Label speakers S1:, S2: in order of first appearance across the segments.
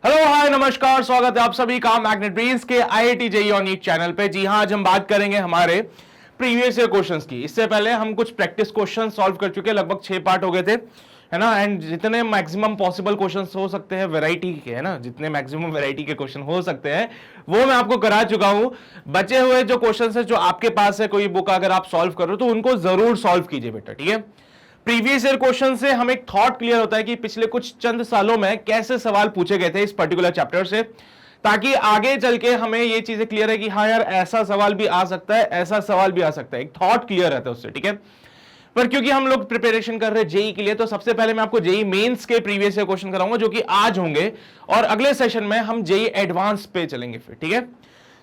S1: Hello hi नमस्कार, स्वागत है आप सभी का मैग्नेट ब्रेन्स के IIT JEE on eat channel पे। जी हाँ, आज हम बात करेंगे हमारे प्रीवियस ईयर क्वेश्चंस की। इससे पहले हम कुछ प्रैक्टिस क्वेश्चन सॉल्व कर चुके हैं, लगभग 6 पार्ट हो गए थे, है ना। एंड जितने मैक्सिमम पॉसिबल क्वेश्चंस हो सकते हैं वैरायटी के, है ना, जितने मैक्सिमम वैरायटी के क्वेश्चन हो सकते हैं वो मैं आपको करा चुका हूं। बचे हुए जो क्वेश्चन है, जो आपके पास है कोई बुक अगर आप सॉल्व करो तो उनको जरूर सॉल्व कीजिए बेटा, ठीक है। प्रीवियस ईयर क्वेश्चन से हमें एक थॉट क्लियर होता है कि पिछले कुछ चंद सालों में कैसे सवाल पूछे गए थे इस पर्टिकुलर चैप्टर से, ताकि आगे चल के हमें ये चीजें क्लियर है कि हाँ यार, ऐसा सवाल भी आ सकता है, ऐसा सवाल भी आ सकता है। एक थॉट क्लियर रहता है उससे, ठीक है। पर क्योंकि हम लोग प्रिपरेशन कर रहे हैं जेई के लिए, तो सबसे पहले मैं आपको जेई मेंस के प्रीवियस ईयर क्वेश्चन कराऊंगा, जो कि आज होंगे, और अगले सेशन में हम जेई एडवांस पे चलेंगे फिर, ठीक है।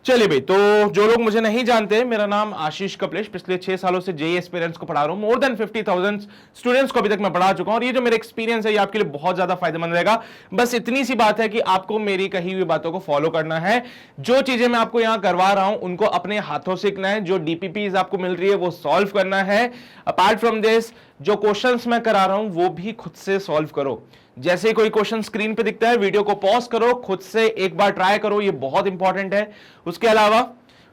S1: चलिए भाई, तो जो लोग मुझे नहीं जानते, मेरा नाम आशीष कपलेश, पिछले 6 सालों से जेई एस्पिरेंट्स को पढ़ा रहा हूं। मोर देन 50,000 स्टूडेंट्स को अभी तक मैं पढ़ा चुका हूं, और ये जो मेरा एक्सपीरियंस है ये आपके लिए बहुत ज्यादा फायदेमंद रहेगा। बस इतनी सी बात है कि आपको मेरी कही हुई बातों को फॉलो करना है। जो चीजें मैं आपको यहां करवा रहा हूं उनको अपने हाथों सीखना है। जो डीपीपीज आपको मिल रही है वो सॉल्व करना है। अपार्ट फ्रॉम दिस, जो क्वेश्चंस मैं करा रहा हूं वो भी खुद से सॉल्व करो। जैसे कोई क्वेश्चन स्क्रीन पे दिखता है, वीडियो को पॉज करो, खुद से एक बार ट्राई करो, ये बहुत इंपॉर्टेंट है। उसके अलावा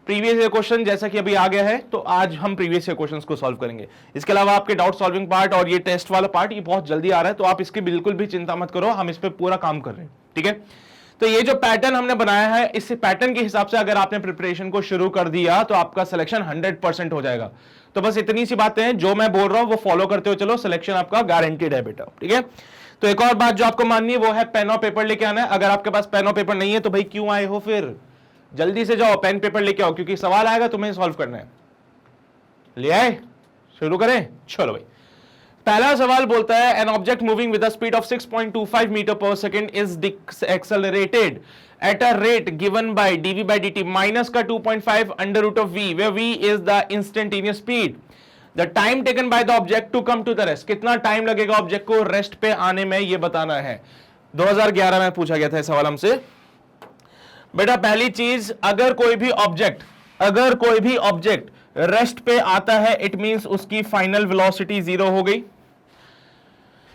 S1: प्रीवियस ईयर क्वेश्चन जैसा कि अभी आ गया है, तो आज हम प्रीवियस ईयर क्वेश्चंस को सॉल्व करेंगे। इसके अलावा आपके डाउट सॉल्विंग पार्ट और ये टेस्ट वाला पार्ट, ये बहुत जल्दी आ रहा है, तो आप इसकी बिल्कुल भी चिंता मत करो, हम इस पे पूरा काम कर रहे हैं, ठीक है। तो ये जो पैटर्न हमने बनाया है, इस पैटर्न के हिसाब से अगर आपने प्रिपरेशन को शुरू कर दिया तो आपका सिलेक्शन 100% हो जाएगा। तो बस इतनी सी बातें हैं, जो मैं बोल रहा हूं वो फॉलो करते हो चलो, सिलेक्शन आपका गारंटीड है बेटा, ठीक है। तो एक और बात जो आपको माननी है वो है पेन और पेपर लेके आना है। अगर आपके पास पेन और पेपर नहीं है तो भाई क्यों आए हो, फिर जल्दी से जाओ पेन पेपर लेके आओ, क्योंकि सवाल आएगा तुम्हें सॉल्व करना है। ले आए, शुरू करें, चलो भाई। पहला सवाल बोलता है, an object moving with the speed of 6.25 metre per second is accelerated at a rate given by dv by dt minus का 2.5 under root of v, where v is the instantaneous speed. The time taken by the object to come to the rest. कितना time लगेगा object को rest पे आने में, ये बताना है। 2011 में पूछा गया था सवाल हमसे। बेटा पहली चीज, अगर कोई भी ऑब्जेक्ट रेस्ट पे आता है, इट मींस उसकी फाइनल वेलोसिटी 0 हो गई।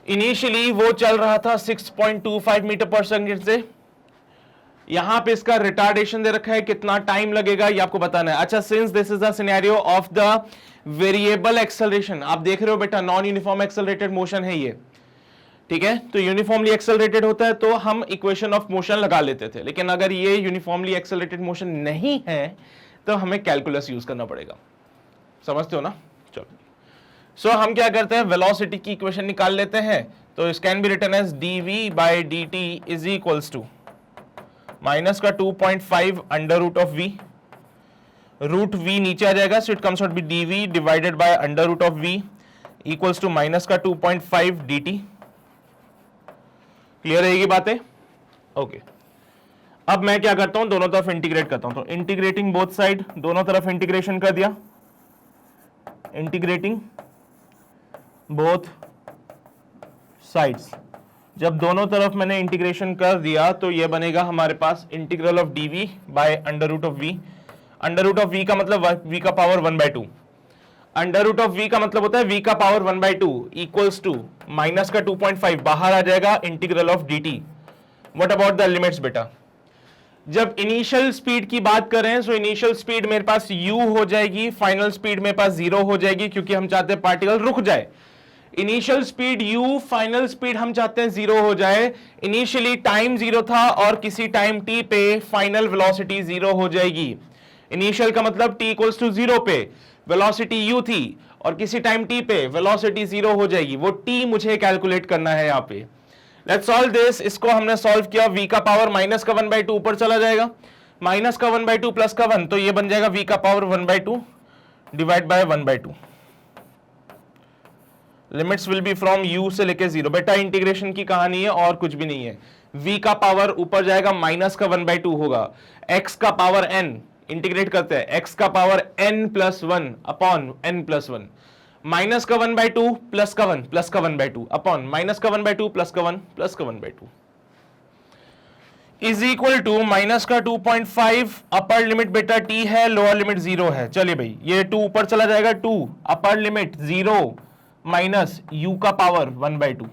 S1: इनिशियली वो चल रहा था 6.25 मीटर पर सेकंड से, यहां पे इसका रिटार्डेशन दे रखा है, कितना टाइम लगेगा ये आपको बताना है। अच्छा, since this is the scenario of the variable acceleration, आप देख रहे हो बेटा नॉन यूनिफॉर्म एक्सेलरेटेड मोशन है ये, ठीक है। तो यूनिफॉर्मली एक्सेलरेटेड होता है तो हम इक्वेशन ऑफ मोशन लगा लेते थे, लेकिन अगर ये यूनिफॉर्मली एक्सेलरेटेड मोशन नहीं है तो हमें कैलकुलस यूज करना पड़ेगा, समझते हो ना। चलो, सो हम क्या करते हैं, वेलोसिटी की इक्वेशन निकाल लेते हैं। तो it can be written as dv by dt is equals to minus का 2.5 under root of v, root v नीचे आ जाएगा, so it comes out be dv divided by under root of v equals to minus का 2.5 dt। Clear रहेगी बातें, okay. अब मैं क्या करता हूं, दोनों तरफ इंटीग्रेट करता हूं। तो इंटीग्रेटिंग बोथ साइड, दोनों तरफ इंटीग्रेशन कर दिया, इंटीग्रेटिंग बोथ साइड्स। जब दोनों तरफ मैंने इंटीग्रेशन कर दिया तो ये बनेगा हमारे पास integral of dv by under root of v। Under root of v का मतलब v का power 1/2, under root of v का मतलब होता है v का पावर 1/2 इक्वल्स टू माइनस का 2.5 बाहर आ जाएगा integral of dt। What about the limits बेटा, जब इनिशियल स्पीड की बात करें सो इनिशियल स्पीड मेरे पास u हो जाएगी, फाइनल स्पीड मेरे पास 0 हो जाएगी, क्योंकि हम चाहते हैं पार्टिकल रुक जाए। Initial speed u, final speed हम चाहते हैं 0 हो जाए। इनिशियली टाइम 0 था और किसी टाइम t पे फाइनल वेलोसिटी 0 हो जाएगी। इनिशियल का मतलब t इक्वल्स टू 0 पे वेलोसिटी u थी, और किसी टाइम t पे वेलोसिटी 0 हो जाएगी। वो t मुझे कैलकुलेट करना है यहाँ पे। Let's solve this. इसको हमने सॉल्व किया, v का पावर माइनस का 1/2 ऊपर चला जाएगा, माइनस का 1/2 प्लस का 1, तो ये बन जाएगा v का power 1/2 divide by 1/2। Limits will be from u से लेके 0। बेटा इंटीग्रेशन की कहानी है और कुछ भी नहीं है। v का पावर ऊपर जाएगा, माइनस का 1/2 होगा, x का पावर n, इंटीग्रेट करते हैं, x का power n+1 upon n+1, minus का 1/2 प्लस का 1 प्लस का 1/2 अपॉन माइनस का 1/2 प्लस का 1 प्लस का 1/2 इज इक्वल टू माइनस का 2.5। अपर लिमिट बेटा t है, लोअर लिमिट 0 है। चलिए भाई, ये 2 ऊपर चला जाएगा, 2 अपर लिमिट 0 माइनस u का पावर 1/2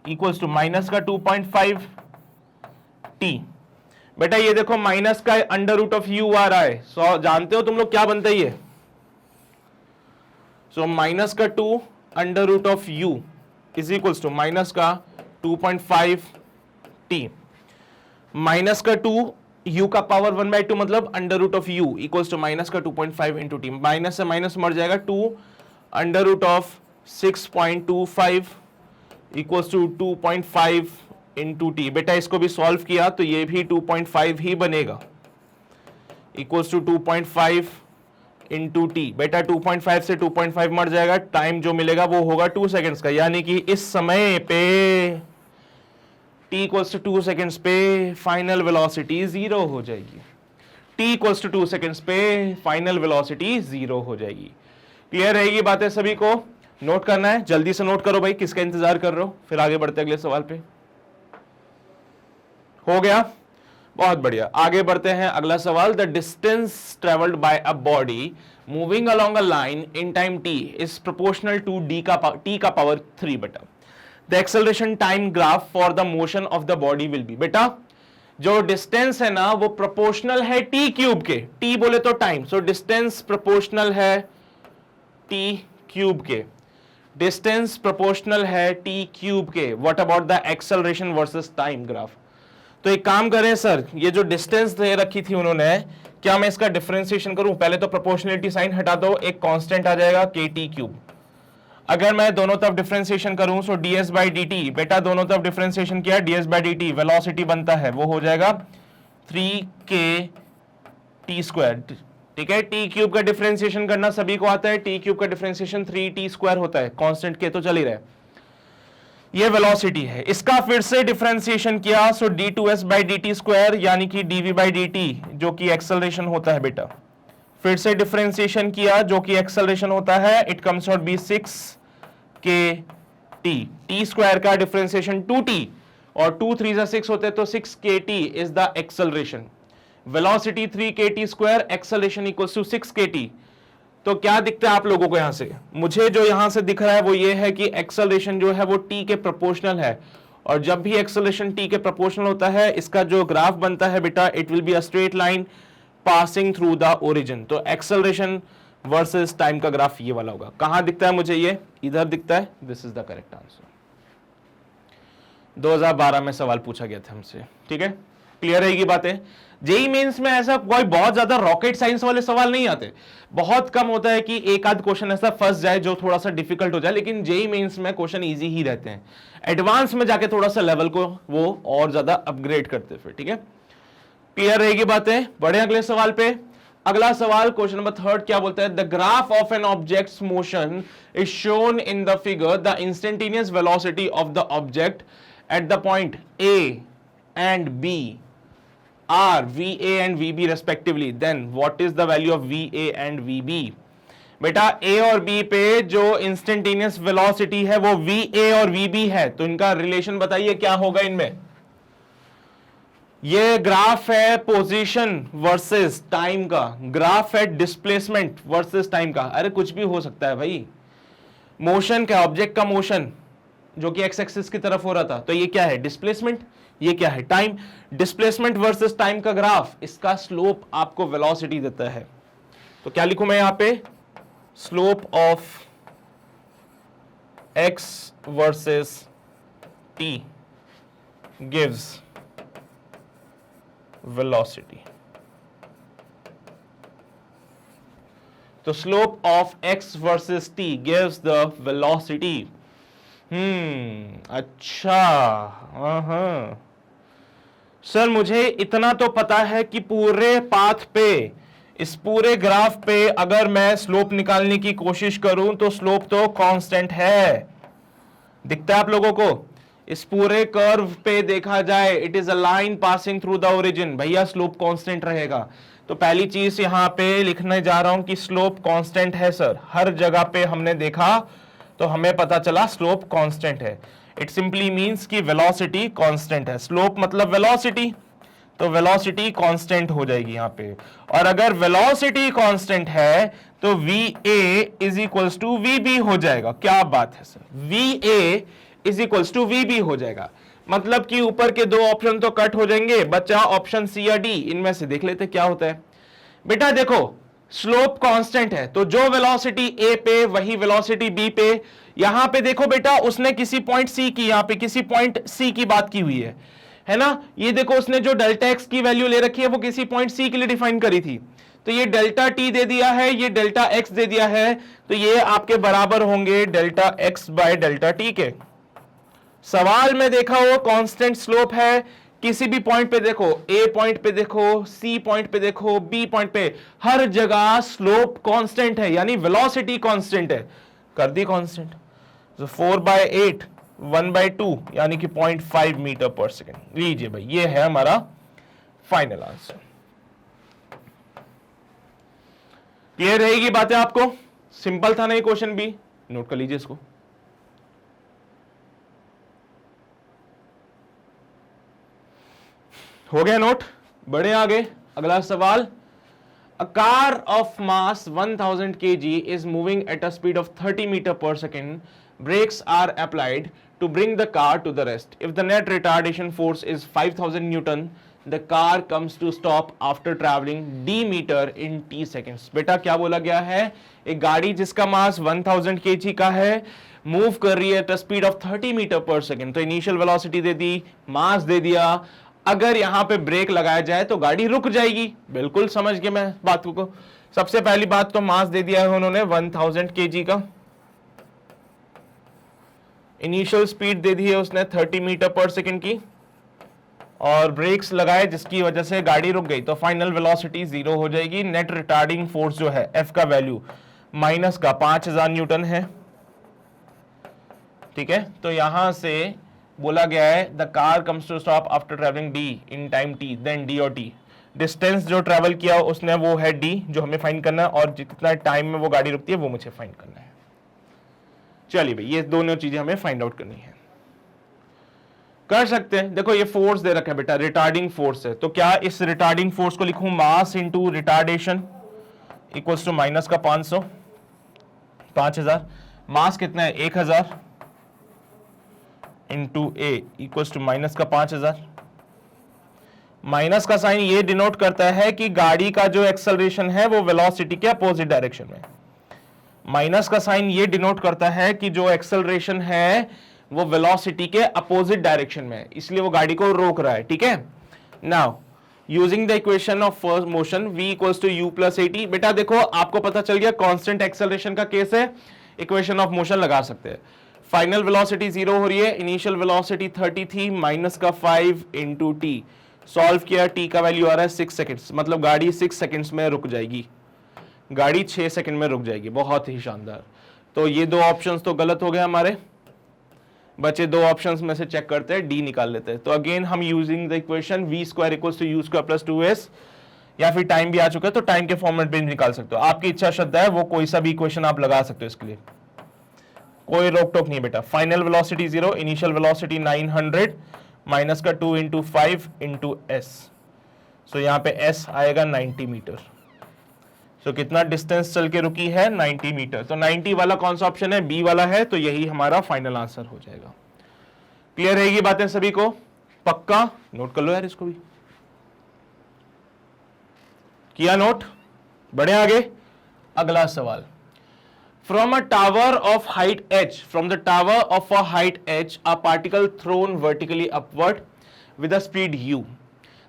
S1: इक्वल्स टू माइनस का 2.5 टी। बेटा ये देखो माइनस का अंडर रूट ऑफ यू आ रहा है, सो जानते हो तुम लोग क्या बनता है ये, सो माइनस का 2 under root of u is equals to minus का 2.5 टी, माइनस का 2 u का पावर 1/2 मतलब under root of u equals to minus का 2.5 इंटू टी, माइनस से माइनस मर जाएगा, 2 under root of 6.25 equals to 2.5 into t. बेटा इसको भी सॉल्व किया तो ये भी 2.5 ही बनेगा, इक्वल्स टू 2.5 इंटू टी। बेटा 2.5 से 2.5 मर जाएगा, टाइम जो मिलेगा वो होगा 2 सेकेंड्स का, यानी कि इस समय पे t इक्वल्स टू 2 सेकेंड्स पे फाइनल वेलोसिटी 0 हो जाएगी। t इक्वल्स टू 2 सेकेंड्स पे फाइनल वेलोसिटी 0 हो जाएगी। क्लियर रहेगी बातें सभी को? नोट करना है, जल्दी से नोट करो भाई, किसका इंतजार कर रहे हो, फिर आगे बढ़ते अगले सवाल पे। हो गया, बहुत बढ़िया। आगे बढ़ते हैं, अगला सवाल, the distance travelled by a body moving along a line in time t is proportional to t का पावर 3 बेटा। The acceleration time graph for the motion of the body will be. बेटा जो डिस्टेंस है ना वो proportional है t cube के, t बोले तो टाइम, सो डिस्टेंस प्रोपोर्शनल है t क्यूब के, डिस्टेंस प्रोपोर्शनल है t क्यूब के। What about the acceleration versus time graph? तो एक काम करें सर, ये जो डिस्टेंस दे रखी थी उन्होंने, क्या मैं इसका डिफरेंशिएशन करूं? पहले तो प्रोपोर्शनलिटी साइन हटा दो, एक कांस्टेंट आ जाएगा kt क्यूब। अगर मैं दोनों तरफ डिफरेंशिएशन करूं सो ds बाई dt, बेटा दोनों तरफ डिफरेंशिएशन किया ds बाई dt, वेलोसिटी बनता है वो हो जाएगा 3k t²। ठीक है, t क्यूब का डिफरेंशिएशन करना सभी को आता है, t क्यूब का डिफरेंशिएशन 3t² होता है, कांस्टेंट के तो चल ही रहे। ये वेलोसिटी है, इसका फिर से डिफरेंशिएशन किया सो d2s बाई dt² यानी कि dv बाई dt जो कि एक्सेलरेशन होता है बेटा, फिर से डिफरेंशिएशन किया जो कि एक्सेलरेशन होता है, it comes out B 6k t² का डिफरेंशिएशन 2t और 2 3 6 होते तो 6kt is the acceleration, velocity 3k t², acceleration equals to 6kt। तो क्या दिखता है आप लोगों को यहां से? मुझे जो यहां से दिख रहा है वो ये है कि एक्सेलरेशन जो है वो t के प्रोपोर्शनल है, और जब भी एक्सेलरेशन t के प्रोपोर्शनल होता है इसका जो ग्राफ बनता है बेटा, it will be a straight line passing through the origin. तो एक्सेलरेशन वर्सेस टाइम का ग्राफ ये वाला होगा। कहां दिखता है मुझे? ये इधर दिखता है, this is the correct answer. 2012 में सवाल पूछा गया था हमसे। ठीक है, क्लियर रहेगी बातें? जेई मेंस में ऐसा कोई बहुत ज्यादा रॉकेट साइंस वाले सवाल नहीं आते, बहुत कम होता है कि एक आध क्वेश्चन ऐसा फंस जाए जो थोड़ा सा डिफिकल्ट हो जाए, लेकिन जेई मेंस में क्वेश्चन इजी ही रहते हैं। एडवांस में जाके थोड़ा सा लेवल को वो और ज्यादा अपग्रेड करते फिर। ठीक है, क्लियर रहेगी बातें? बढ़े अगले सवाल पे। अगला सवाल क्वेश्चन नंबर 3 क्या बोलता है? The graph of an object's motion is shown in the figure, the instantaneous velocity of the object at the point A and B are VA and VB respectively, then what is the value of VA and VB? बेटा A और B पे जो instantaneous velocity है वो VA और VB है, तो इनका रिलेशन बताइए क्या होगा इनमें? ये ग्राफ है पोजीशन वर्सेस टाइम का, ग्राफ है डिस्प्लेसमेंट वर्सेस टाइम का। अरे कुछ भी हो सकता है भाई, मोशन क्या, ऑब्जेक्ट का मोशन जो कि एक्स एक्सिस की तरफ हो रहा था, तो ये क्या है? डिस्प्लेसमेंट। ये क्या है? टाइम। डिस्प्लेसमेंट वर्सेस टाइम का ग्राफ, इसका स्लोप आपको वेलोसिटी देता है। तो क्या लिखूं मैं यहां पे? Slope of x versus t gives velocity. तो slope of x versus t gives the velocity. अच्छा, सर मुझे इतना तो पता है कि पूरे पाथ पे, इस पूरे ग्राफ पे अगर मैं स्लोप निकालने की कोशिश करूं तो स्लोप तो कांस्टेंट है। दिखता है आप लोगों को? इस पूरे कर्व पे देखा जाए, it is a line passing through the origin, भैया स्लोप कांस्टेंट रहेगा। तो पहली चीज यहां पे लिखने जा रहा हूं कि स्लोप कांस्टेंट है सर, हर जगह पे हमने देखा तो हमें पता चला स्लोप कांस्टेंट है। इट सिंपली मींस कि वेलोसिटी कांस्टेंट है, स्लोप मतलब वेलोसिटी, तो वेलोसिटी कांस्टेंट हो जाएगी यहां पे। और अगर वेलोसिटी कांस्टेंट है तो VA is equals to VB हो जाएगा। क्या बात है sir, VA is equals to VB हो जाएगा। मतलब कि ऊपर के दो ऑप्शन तो कट हो जाएंगे, बचा ऑप्शन सी या डी। इनमें से देख लेते क्या होता है। बेटा देखो स्लोप कांस्टेंट है, तो जो वेलोसिटी ए पे वही वेलोसिटी बी पे। यहां पे देखो बेटा उसने किसी पॉइंट सी की, यहां पे किसी पॉइंट सी की बात की हुई है ना। ये देखो उसने जो डेल्टा एक्स की वैल्यू ले रखी है वो किसी पॉइंट सी के लिए डिफाइन करी थी, तो ये डेल्टा टी दे दिया है, ये डेल्टा एक्स दे दिया है, तो ये आपके बराबर होंगे delta x by delta T के। सवाल में देखा हो कांस्टेंट स्लोप है, किसी भी पॉइंट पे देखो, ए पॉइंट पे देखो, सी पॉइंट पे देखो, बी पॉइंट पे, हर जगह स्लोप कांस्टेंट है, यानी वेलोसिटी कांस्टेंट है। कर दी कांस्टेंट, तो 4/8 1/2 यानी कि 0.5 मीटर पर सेकेंड। लीजिए भाई ये है हमारा फाइनल आंसर। क्लियर रहेगी बातें आपको? सिंपल था ना ये क्वेश्चन भी, नोट कर लीजिए इसको। हो गया नोट, बढ़े आगे। अगला सवाल, a car of mass 1000 kg is moving at a speed of 30 meter per second. Brakes are applied to bring the car to the rest. If the net retardation force is 5000 Newton, the car comes to stop after traveling d meter in t seconds. बेटा क्या बोला गया है, एक गाड़ी जिसका मास 1000 kg का है, मूव कर रही है at speed of 30 metre per second, तो इनिशियल वेलोसिटी दे दी, मास दे दिया। अगर यहां पे ब्रेक लगाया जाए तो गाड़ी रुक जाएगी। बिल्कुल समझ गए मैं बात को। सबसे पहली बात तो मास दे दिया है उन्होंने 1000 kg का, इनिशियल स्पीड दे दी है उसने 30 मीटर पर सेकेंड की, और ब्रेक्स लगाए जिसकी वजह से गाड़ी रुक गई, तो फाइनल वेलोसिटी 0 हो जाएगी। नेट रिटार्डिंग फोर्स जो है एफ का वैल्यू माइनस का 5000 न्यूटन है, ठीक है। तो यहां से बोला गया है the car comes to stop after travelling D in time T, then D और टी, डिस्टेंस जो ट्रेवल किया उसने वो है डी जो हमें फाइंड करना है, और कितना टाइम में वो गाड़ी रुकती है वो मुझे फाइंड करना है। चलिए भाई ये दोनों चीजें हमें फाइंड आउट करनी है, कर सकते हैं। देखो ये फोर्स दे रखा है बेटा, रिटार्डिंग फोर्स है, तो क्या इस रिटार्डिंग फोर्स को लिखूं mass into retardation equals to minus का 500, 5000, मास कितना है 1000 into A equals to minus का 5000। माइनस का साइन ये डिनोट करता है कि गाड़ी का जो एक्सेलरेशन है वो वेलोसिटी के अपोजिट डायरेक्शन में, माइनस का साइन ये डिनोट करता है कि जो एक्सेलरेशन है वो वेलोसिटी के अपोजिट डायरेक्शन में, इसलिए वो गाड़ी को रोक रहा है, ठीक है। Now using the equation of first motion v equals to u plus at, बेटा देखो आपको पता चल गया कांस्टेंट एक्सेलरेशन का केस है, इक्वेशन ऑफ मोशन लगा सकते हैं। फाइनल वेलोसिटी 0 हो रही है, इनिशियल वेलोसिटी 30 थी, माइनस का 5 इंटू टी, सॉल्व किया, टी का वैल्यू आ रहा है 6 सेकंड्स, मतलब गाड़ी 6 सेकंड्स में रुक जाएगी, गाड़ी 6 सेकंड में रुक जाएगी। बहुत ही शानदार। तो ये दो ऑप्शंस तो गलत हो गए हमारे, बचे दो ऑप्शंस में से चेक करते हैं, डी निकाल लेते हैं। तो अगेन हम using the equation V square equals to U square plus 2s, या फिर टाइम भी आ चुका है तो टाइम के फॉर्मेट में निकाल सकते हो, आपकी इच्छा श्रद्धा है, वो कोई सा भी इक्वेशन आप लगा सकते हो, इसके लिए कोई रोक टोक नहीं बेटा। Final velocity 0, initial velocity 900, minus का 2 इंटू 5 इंटू एस, सो यहाँ पे एस आएगा 90 मीटर। सो कितना डिस्टेंस चल के रुकी है 90 मीटर, तो 90 वाला कौन सा ऑप्शन है, बी वाला है, तो यही हमारा फाइनल आंसर हो जाएगा। क्लियर रहेगी बातें सभी को? पक्का नोट कर लो यार, इसको भी किया नोट, बढ़े आगे। अगला सवाल, From a tower of height h, from the tower of a height h, a particle thrown vertically upward with a speed u.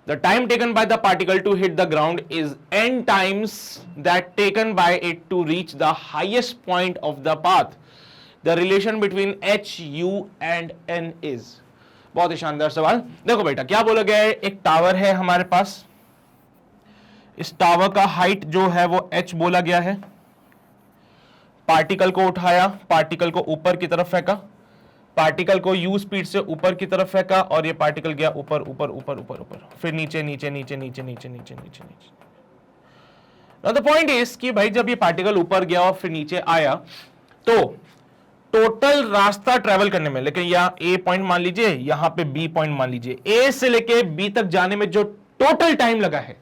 S1: The time taken by the particle to hit the ground is n times that taken by it to reach the highest point of the path. The relation between h, u and n is. बहुत ही शानदार सवाल। देखो बेटा क्या बोला गया है, एक टावर है हमारे पास, इस टावर का हाइट जो है वो h बोला गया है, पार्टिकल को उठाया, पार्टिकल को ऊपर की तरफ फेंका, पार्टिकल को u स्पीड से ऊपर की तरफ फेंका, और ये पार्टिकल गया ऊपर ऊपर ऊपर ऊपर ऊपर, फिर नीचे नीचे नीचे नीचे नीचे नीचे नीचे नीचे। नाउ द पॉइंट इज कि भाई जब ये पार्टिकल ऊपर गया और फिर नीचे आया, तो टोटल रास्ता ट्रेवल करने में, लेकिन यहाँ ए पॉइंट मान लीजिए, यहाँ पे बी पॉइंट मान लीजिए, ए से लेके बी तक जाने में जो टोटल टाइम लगा है,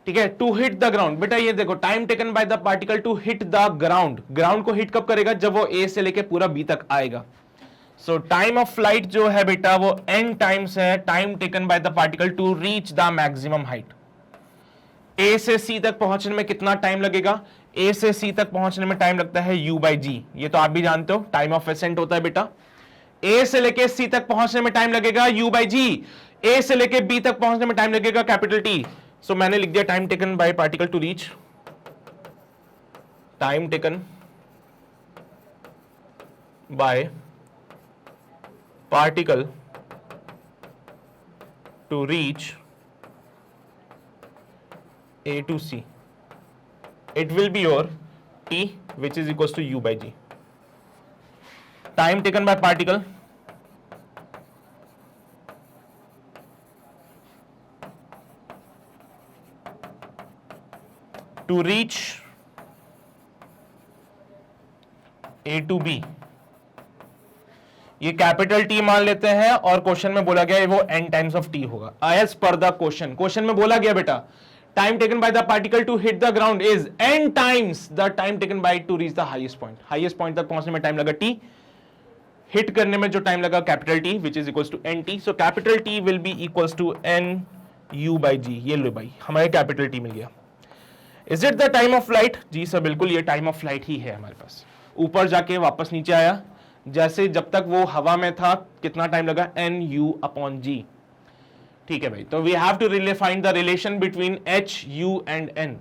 S1: ठीक है, टू हिट द ग्राउंड। बेटा ये देखो, time taken by the particle to hit the ground, ground को हिट कब करेगा, जब वो ए से लेके पूरा बी तक आएगा। सो टाइम ऑफ फ्लाइट जो है बेटा वो n टाइम्स है time taken by the particle to reach the maximum height. A से सी तक पहुंचने में कितना टाइम लगेगा? ए से सी तक पहुंचने में टाइम लगता है u बाई जी, ये तो आप भी जानते हो, टाइम ऑफ एसेंट होता है बेटा। ए से लेके सी तक पहुंचने में टाइम लगेगा u बाई जी, ए से लेके बी तक पहुंचने में टाइम लगेगा कैपिटल टी। सो मैंने लिख दिया time taken by particle to reach, time taken by particle to reach A to C. It will be your T, which is equals to U by G. Time taken by particle to reach A to B. ये capital T मान लेते हैं और question में बोला गया है वो n टाइम्स ऑफ T होगा एज पर द क्वेश्चन में बोला गया बेटा time taken by the particle to hit the ground is n times the time taken by to reach the highest point। highest point तक पहुंचने में time लगा t, hit करने में जो टाइम लगा capital T which is equals to nt। so capital T will be equals to n u by g। ये लो भाई हमारे कैपिटल T मिल गया। is it the time of flight? जी सर बिल्कुल ये टाइम ऑफ फ्लाइट ही है हमारे पास। ऊपर जाके वापस नीचे आया, जैसे जब तक वो हवा में था कितना टाइम लगा? n u upon g। ठीक है भाई, तो we have to find the relation between h u and n।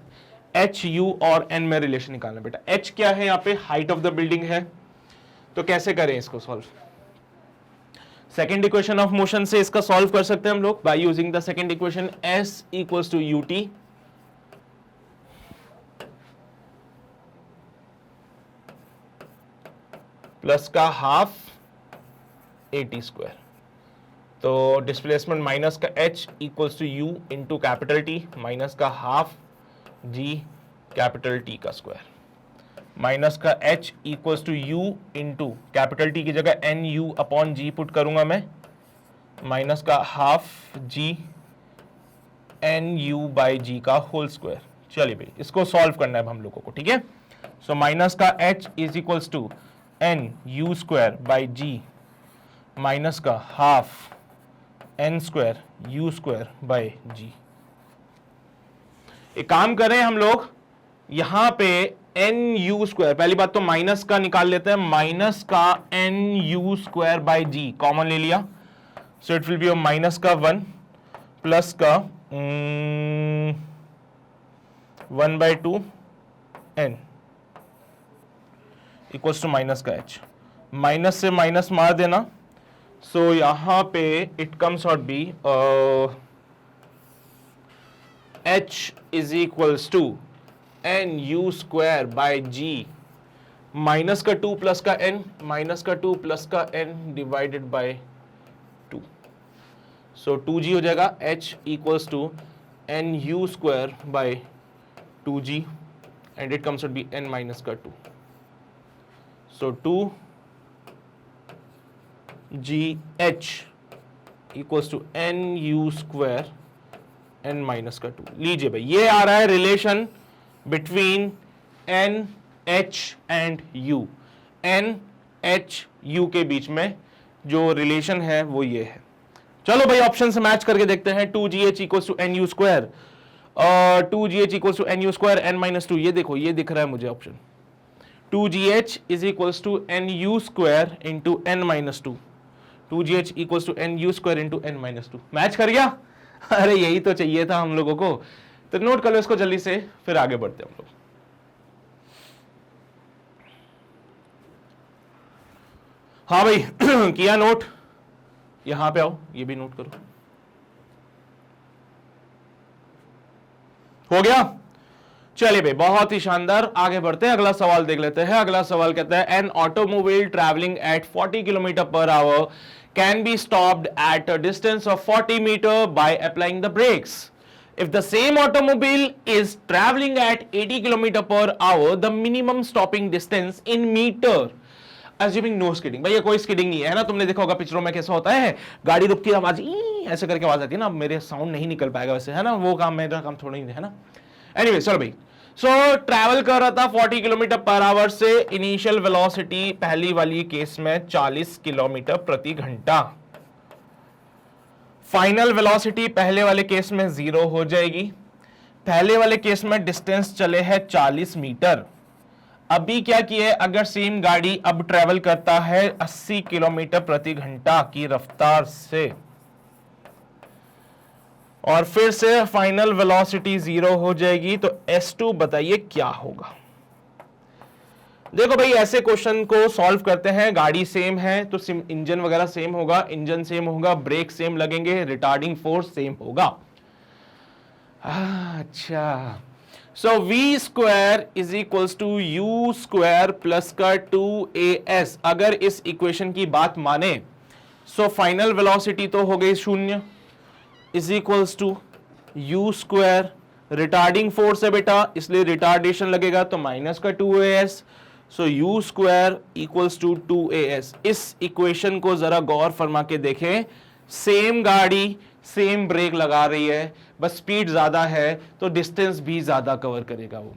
S1: h u और n में रिलेशन निकालना बेटा। h क्या है यहाँ पे? हाइट ऑफ द बिल्डिंग है, तो कैसे करें इसको solve? Second equation of motion से इसका सॉल्व कर सकते हैं हम लोग by using the second equation s equals to ut plus का हाफ at स्क्वायर। तो डिस्प्लेसमेंट माइनस का h equals to u into capital T minus का हाफ g कैपिटल T का स्क्वायर, माइनस का h equals to u into capital T की जगह n u upon g put करूंगा मैं, minus का half g n u by g का whole square. चलिए भाई इसको सॉल्व करना है हम लोगों को, ठीक है। सो माइनस का h is equals to n u square by g minus का half n square u square by g। एक काम करें हम लोग यहां पे n u स्क्वायर, पहली बात तो माइनस का निकाल लेते हैं, माइनस का n u square by g common ले लिया। So it will be minus का 1 प्लस का 1/2 n इक्वल्स टू माइनस का h। माइनस से माइनस मार देना, सो यहां पे it comes out be h is equals to n u square by g minus का 2 प्लस का n, माइनस का 2 प्लस का n divided by 2। So 2g हो जाएगा, h equals to n u square by 2g and it comes out be n minus का 2। So 2 GH equals to n u square n minus का 2। लीजिए भाई ये आ रहा है relation between n h and u। n h u के बीच में जो रिलेशन है वो ये है। चलो भाई ऑप्शन से मैच करके देखते हैं। 2gh equals to n u square और 2gh equals to n u square n minus 2। ये देखो ये दिख रहा है मुझे option. 2gh is equals to n u square into n minus 2। 2gh equals to n u square into n minus 2। Match कर गया? अरे यही तो चाहिए था हम लोगों को। तो नोट कर लो इसको जल्दी से, फिर आगे बढ़ते हैं हम लोग। हाँ भाई किया नोट? यहां पे आओ, ये भी नोट करो। हो गया? चलिए भाई बहुत ही शानदार, आगे बढ़ते हैं, अगला सवाल देख लेते हैं। अगला सवाल कहता है an automobile travelling at 40 kilometre per hour can be stopped at a distance of 40 metre by applying the brakes. If the same automobile is traveling at 80 km per hour, the minimum stopping distance in meter, assuming no skidding। भाई ये कोई skidding नहीं है ना, तुमने देखा होगा पिक्चरों में कैसा होता है, गाड़ी रुकती है आवाज ऐसे करके आवाज आती है ना। मेरे साउंड नहीं निकल पाएगा वैसे, है ना, वो काम मेरा काम थोड़ा ही है ना। एनीवे चलो भाई सो ट्रैवल कर रहा था 40 किलोमीटर पर आवर से, इनिशियल वेलोसिटी पहली वाली केस में 40 किलोमीटर प्रति घंटा। फाइनल वेलोसिटी पहले वाले केस में 0 हो जाएगी। पहले वाले केस में डिस्टेंस चले हैं 40 मीटर। अभी क्या किए, अगर सेम गाड़ी अब ट्रेवल करता है 80 किलोमीटर प्रति घंटा की रफ्तार से और फिर से फाइनल वेलोसिटी 0 हो जाएगी, तो S2 बताइए क्या होगा। देखो भाई, ऐसे क्वेश्चन को सॉल्व करते हैं, गाड़ी सेम है तो इंजन वगैरह सेम होगा, इंजन सेम होगा, ब्रेक सेम लगेंगे, रिटार्डिंग फोर्स सेम होगा। अच्छा, so v square is equals to U square plus का 2as। अगर इस इक्वेशन की बात माने सो फाइनल वेलोसिटी तो हो गई 0 is equals to U square, retarding force है बेटा इसलिए रिटार्डेशन लगेगा तो माइनस का 2as, so U square equals to 2as। इस इक्वेशन को जरा गौर फरमा के देखें, सेम गाड़ी सेम ब्रेक लगा रही है, बस स्पीड ज्यादा है तो डिस्टेंस भी ज्यादा कवर करेगा वो।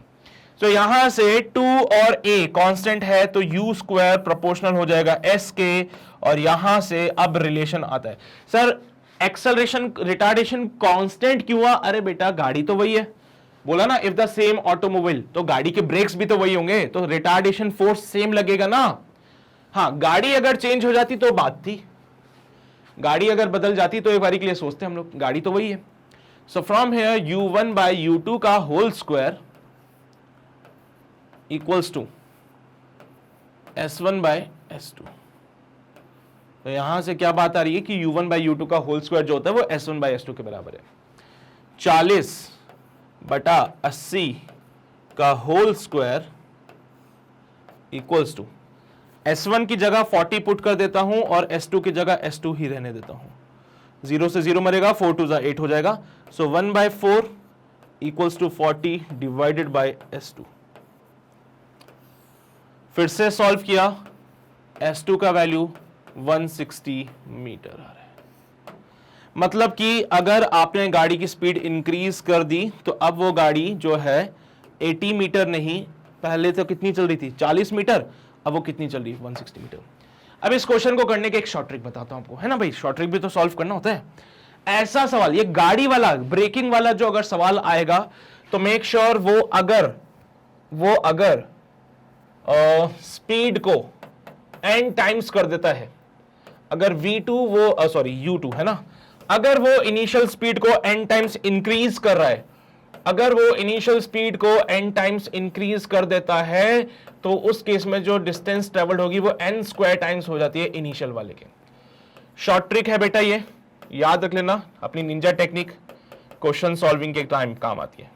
S1: तो यहां से 2 और a कांस्टेंट है तो u स्क्वायर प्रोपोर्शनल हो जाएगा s के, और यहां से अब रिलेशन आता है। सर एक्सेलरेशन रिटार्डेशन कांस्टेंट क्यों हुआ? अरे बेटा गाड़ी तो वही है, बोला ना इफ द सेम ऑटोमोबाइल, तो गाड़ी के ब्रेक्स भी तो वही होंगे तो रिटार्डेशन फोर्स सेम लगेगा ना। हाँ, गाड़ी अगर चेंज हो जाती तो बात थी, गाड़ी अगर बदल जाती तो एक बारी के लिए सोचते हम लोग, गाड़ी तो वही है। सो from here u1 by u2 का whole square equals to s1 by s2। तो यहां से क्या बात आ रही है कि u1 बाय u2 का होल स्क्वायर जो होता है वो s1 बाय s2 के बराबर है। 40 बटा 80 का whole square equals to S1 की जगह 40 पुट कर देता हूं और S2 की जगह S2 ही रहने देता हूं। 0 से 0 मरेगा, 4 2 8 हो जाएगा। So 1/4 equals to 40 divided by S2। फिर से सॉल्व किया, S2 का वैल्यू 160 मीटर आ रहा है। मतलब कि अगर आपने गाड़ी की स्पीड इंक्रीज कर दी तो अब वो गाड़ी जो है 80 मीटर नहीं, पहले तो कितनी चल रही थी 40 मीटर, अब वो कितनी चल रही है 160 मीटर। अब इस क्वेश्चन को करने के एक शॉर्ट ट्रिक बताता हूं आपको, है ना भाई, शॉर्ट ट्रिक भी तो सॉल्व करना होता है। ऐसा सवाल, ये गाड़ी वाला ब्रेकिंग वाला जो अगर सवाल आएगा तो मेक श्योर वो अगर स्पीड को n टाइम्स कर देता है, अगर u2 है ना, अगर वो इनिशियल स्पीड को n टाइम्स इंक्रीज कर रहा है, अगर वो इनिशियल स्पीड को n टाइम्स इंक्रीज कर देता है तो उस केस में जो डिस्टेंस ट्रेवल्ड होगी वो n स्क्वायर टाइम्स हो जाती है इनिशियल वाले के। शॉर्ट ट्रिक है बेटा, ये याद रख लेना, अपनी निंजा टेक्निक क्वेश्चन सॉल्विंग के टाइम काम आती है।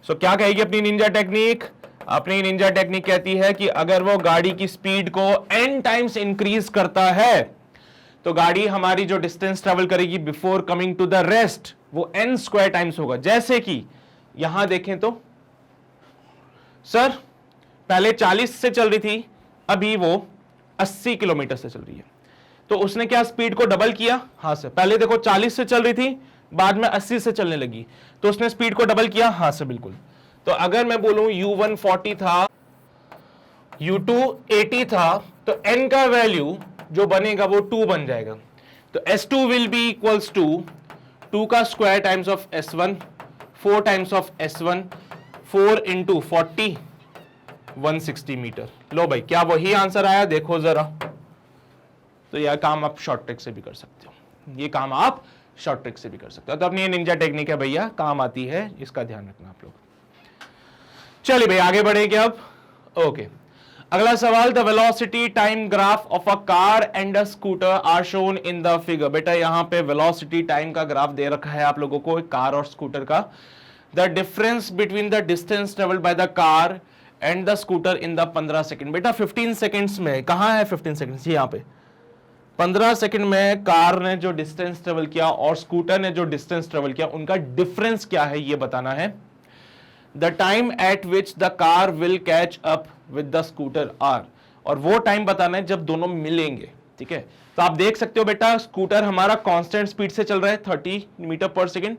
S1: सो क्या कहेगी अपनी निंजा टेक्निक? अपनी निंजा टेक्निक कहती है कि अगर वो गाड़ी की स्पीड को n टाइम्स इंक्रीज करता है तो गाड़ी हमारी जो डिस्टेंस ट्रेवल करेगी before coming to the rest वो n स्क्वायर टाइम्स होगा। जैसे कि यहां देखें तो सर पहले 40 से चल रही थी, अभी वो 80 किलोमीटर से चल रही है, तो उसने क्या स्पीड को डबल किया? हाँ सर, पहले देखो 40 से चल रही थी, बाद में 80 से चलने लगी, तो उसने स्पीड को डबल किया। हाँ सर बिल्कुल। तो अगर मैं बोलूं u1 40 था, u2 80 था, तो n का वैल्यू जो बनेगा वो 2 बन जाएगा। तो S2 will be equals to 2 का square times of S1, 4 times of S1, 4 into 40, 160 metre. लो भाई, क्या वही आंसर आया? देखो जरा। तो यह काम आप शॉर्ट ट्रिक से भी कर सकते हो, ये काम आप शॉर्ट ट्रिक से भी कर सकते हो। तो अपनी ये निंजा टेक्निक है भैया, काम आती है, इसका ध्यान रखना आप लोग। चलिए भाई आगे बढ़ेंगे अब। ओके, अगला सवाल, the velocity time graph of a car and a scooter are shown in the figure. बेटा यहां पे वेलोसिटी टाइम का ग्राफ दे रखा है आप लोगों को, कार और स्कूटर का। The difference between the distance travelled by the car and the scooter in the 15 second. बेटा 15 सेकंड्स में, कहां है 15 सेकंड्स? यहां पे 15 सेकंड में कार ने जो डिस्टेंस ट्रेवल किया और स्कूटर ने जो डिस्टेंस ट्रेवल किया, उनका डिफरेंस क्या है ये बताना है। The time at which the car will catch up with the scooter are, और वो टाइम बताना है जब दोनों मिलेंगे। ठीक है, तो आप देख सकते हो बेटा स्कूटर हमारा कांस्टेंट स्पीड से चल रहा है 30 मीटर पर सेकंड,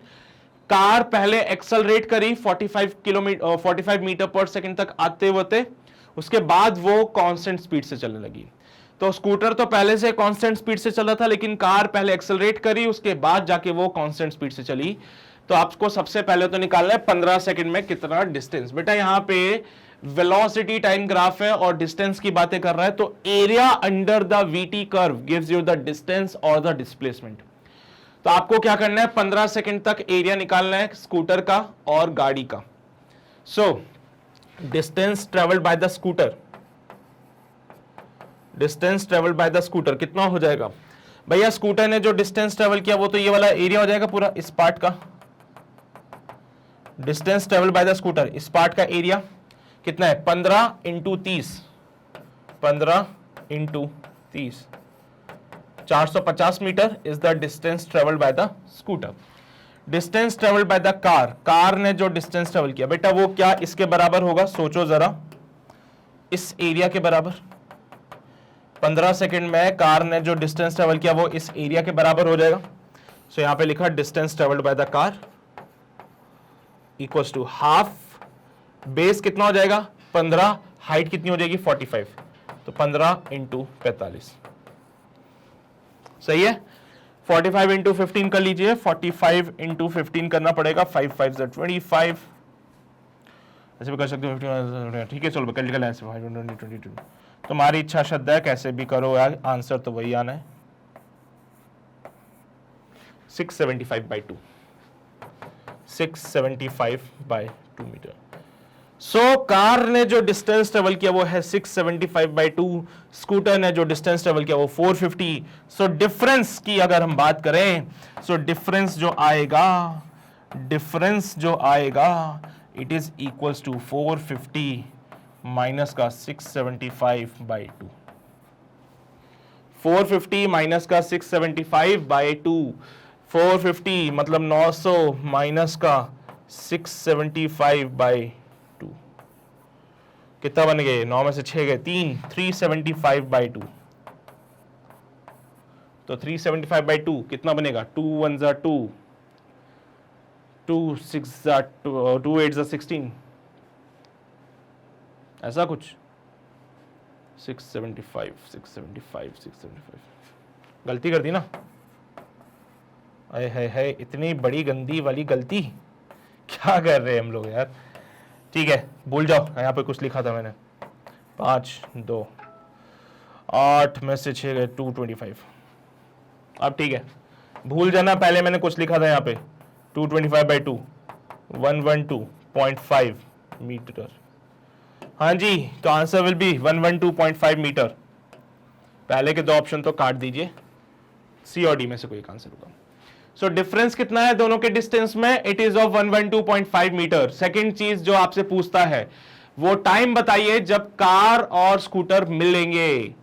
S1: कार पहले एक्सेलरेट करी 45 मीटर पर सेकंड तक आते होते, उसके बाद वो कांस्टेंट स्पीड से चलने लगी। तो स्कूटर तो पहले से कांस्टेंट स्पीड से चल रहा था, लेकिन कार पहले एक्सेलरेट करी, उसके बाद जाके वो कांस्टेंट स्पीड से चली। तो आपको सबसे पहले तो निकालना है 15 सेकंड में कितना डिस्टेंस। बेटा यहां पे वेलोसिटी टाइम ग्राफ है और डिस्टेंस की बातें कर रहा है, तो area under the VT curve gives you the distance और द डिस्प्लेसमेंट। तो आपको क्या करना है, 15 सेकंड तक एरिया निकालना है स्कूटर का और गाड़ी का। So distance travelled by the scooter, distance travelled by the scooter कितना हो जाएगा भैया? स्कूटर ने जो डिस्टेंस ट्रेवल किया वो तो ये वाला एरिया हो जाएगा पूरा, इस पार्ट का distance travelled by the scooter, इस पार्ट का एरिया कितना है? 15 into 30, 15 into 30, 450 metre is the distance travelled by the scooter. Distance travelled by the car, car ने जो डिस्टेंस ट्रेवल किया बेटा वो क्या इसके बराबर होगा? सोचो जरा, इस एरिया के बराबर। 15 सेकंड में कार ने जो डिस्टेंस ट्रेवल किया वो इस एरिया के बराबर हो जाएगा। सो यहां पे लिखा distance travelled by the car equals to half, base कितना हो जाएगा? 15, हाइट कितनी हो जाएगी? 45, तो 15 इंटू 45 सही है। 45 इंटू 15 कर लीजिए, 45 इंटू 15 करना पड़ेगा, 5 5 25, ऐसे भी कर सकते हो, ठीक है। चलो कैलकुलेट ऐसे 522, तुम्हारी इच्छा श्रद्धा है, कैसे भी करो यार, आंसर तो वही आना है। 675/2, 675/2 मीटर। सो कार ने जो डिस्टेंस ट्रेवल किया वो है 675/2, स्कूटर ने जो डिस्टेंस ट्रेवल किया वो 450। सो डिफरेंस की अगर हम बात करें, सो डिफरेंस जो आएगा it is equals to 450 minus का 675/2, 450 माइनस का 675/2, 450 मतलब 900 माइनस का 675/2 कितना बन गए? 9 में से 6 गए 3, 375/2। तो 375/2 कितना बनेगा? 2 1 जा 2, 2 6 जा 2 8 जा 16, ऐसा कुछ। 675 गलती कर दी ना? है इतनी बड़ी गंदी वाली गलती क्या कर रहे हैं हम लोग यार। ठीक है भूल जाओ, यहाँ पे कुछ लिखा था मैंने, 5 2 8 में से 6 गए 225। अब ठीक है भूल जाना, पहले मैंने कुछ लिखा था यहाँ पे 225/2, 112.5 मीटर। हाँ जी, तो आंसर विल बी 112.5 मीटर। पहले के दो ऑप्शन तो काट दीजिए, सी और डी में से कोई एक आंसर होगा। सो डिफरेंस कितना है दोनों के डिस्टेंस में? It is of 112.5 metre. Second चीज जो आपसे पूछता है वो टाइम बताइए जब कार और स्कूटर मिलेंगे।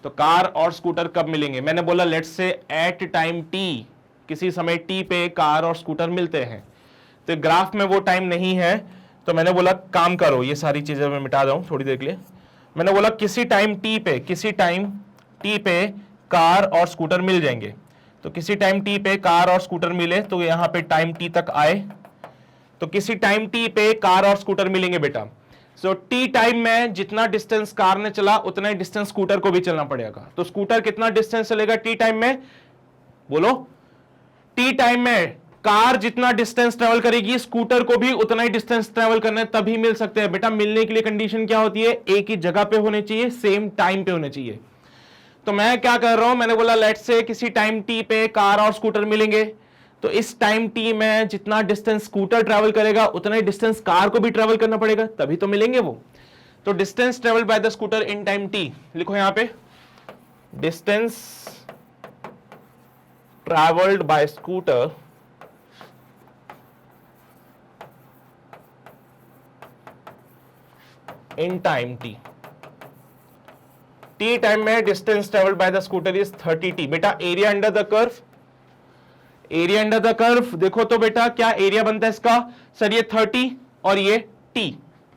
S1: तो कार और स्कूटर कब मिलेंगे? मैंने बोला let's say at time T, किसी समय टी पे कार और स्कूटर मिलते हैं। तो ग्राफ में वो टाइम नहीं है, तो मैंने बोला काम करो, ये सारी चीजें मैं मिटा दूं थोड़ी देर के लिए। मैंने बोला किसी टाइम टी पे कार और स्कूटर मिल जाएंगे। तो किसी टाइम टी पे कार और स्कूटर मिले तो यहां पे टाइम टी तक आए, तो किसी टाइम टी पे कार और स्कूटर मिलेंगे बेटा। सो टी टाइम में जितना डिस्टेंस कार ने चला उतना ही डिस्टेंस स्कूटर को भी चलना पड़ेगा। तो स्कूटर कितना डिस्टेंस चलेगा टी टाइम में? बोलो। टी टाइम में कार जितना डिस्टेंस ट्रेवल करेगी स्कूटर को भी उतना ही डिस्टेंस ट्रेवल करना है, तभी मिल सकते हैं बेटा। मिलने के लिए कंडीशन क्या होती है? एक ही जगह पे होने चाहिए, सेम टाइम पे होने चाहिए। तो मैं क्या कर रहा हूं, मैंने बोला लेट्स से किसी टाइम टी पे कार और स्कूटर मिलेंगे, तो इस टाइम टी में जितना डिस्टेंस स्कूटर ट्रेवल करेगा उतना ही डिस्टेंस कार को भी ट्रेवल करना पड़ेगा, तभी तो मिलेंगे वो। तो distance travel by the scooter in time T लिखो यहां पे, distance travelled by scooter in time T. T time में distance travelled by the scooter is 30t। बेटा area under the curve, area under the curve देखो तो बेटा क्या area बनता है इसका? सर ये 30 और ये t।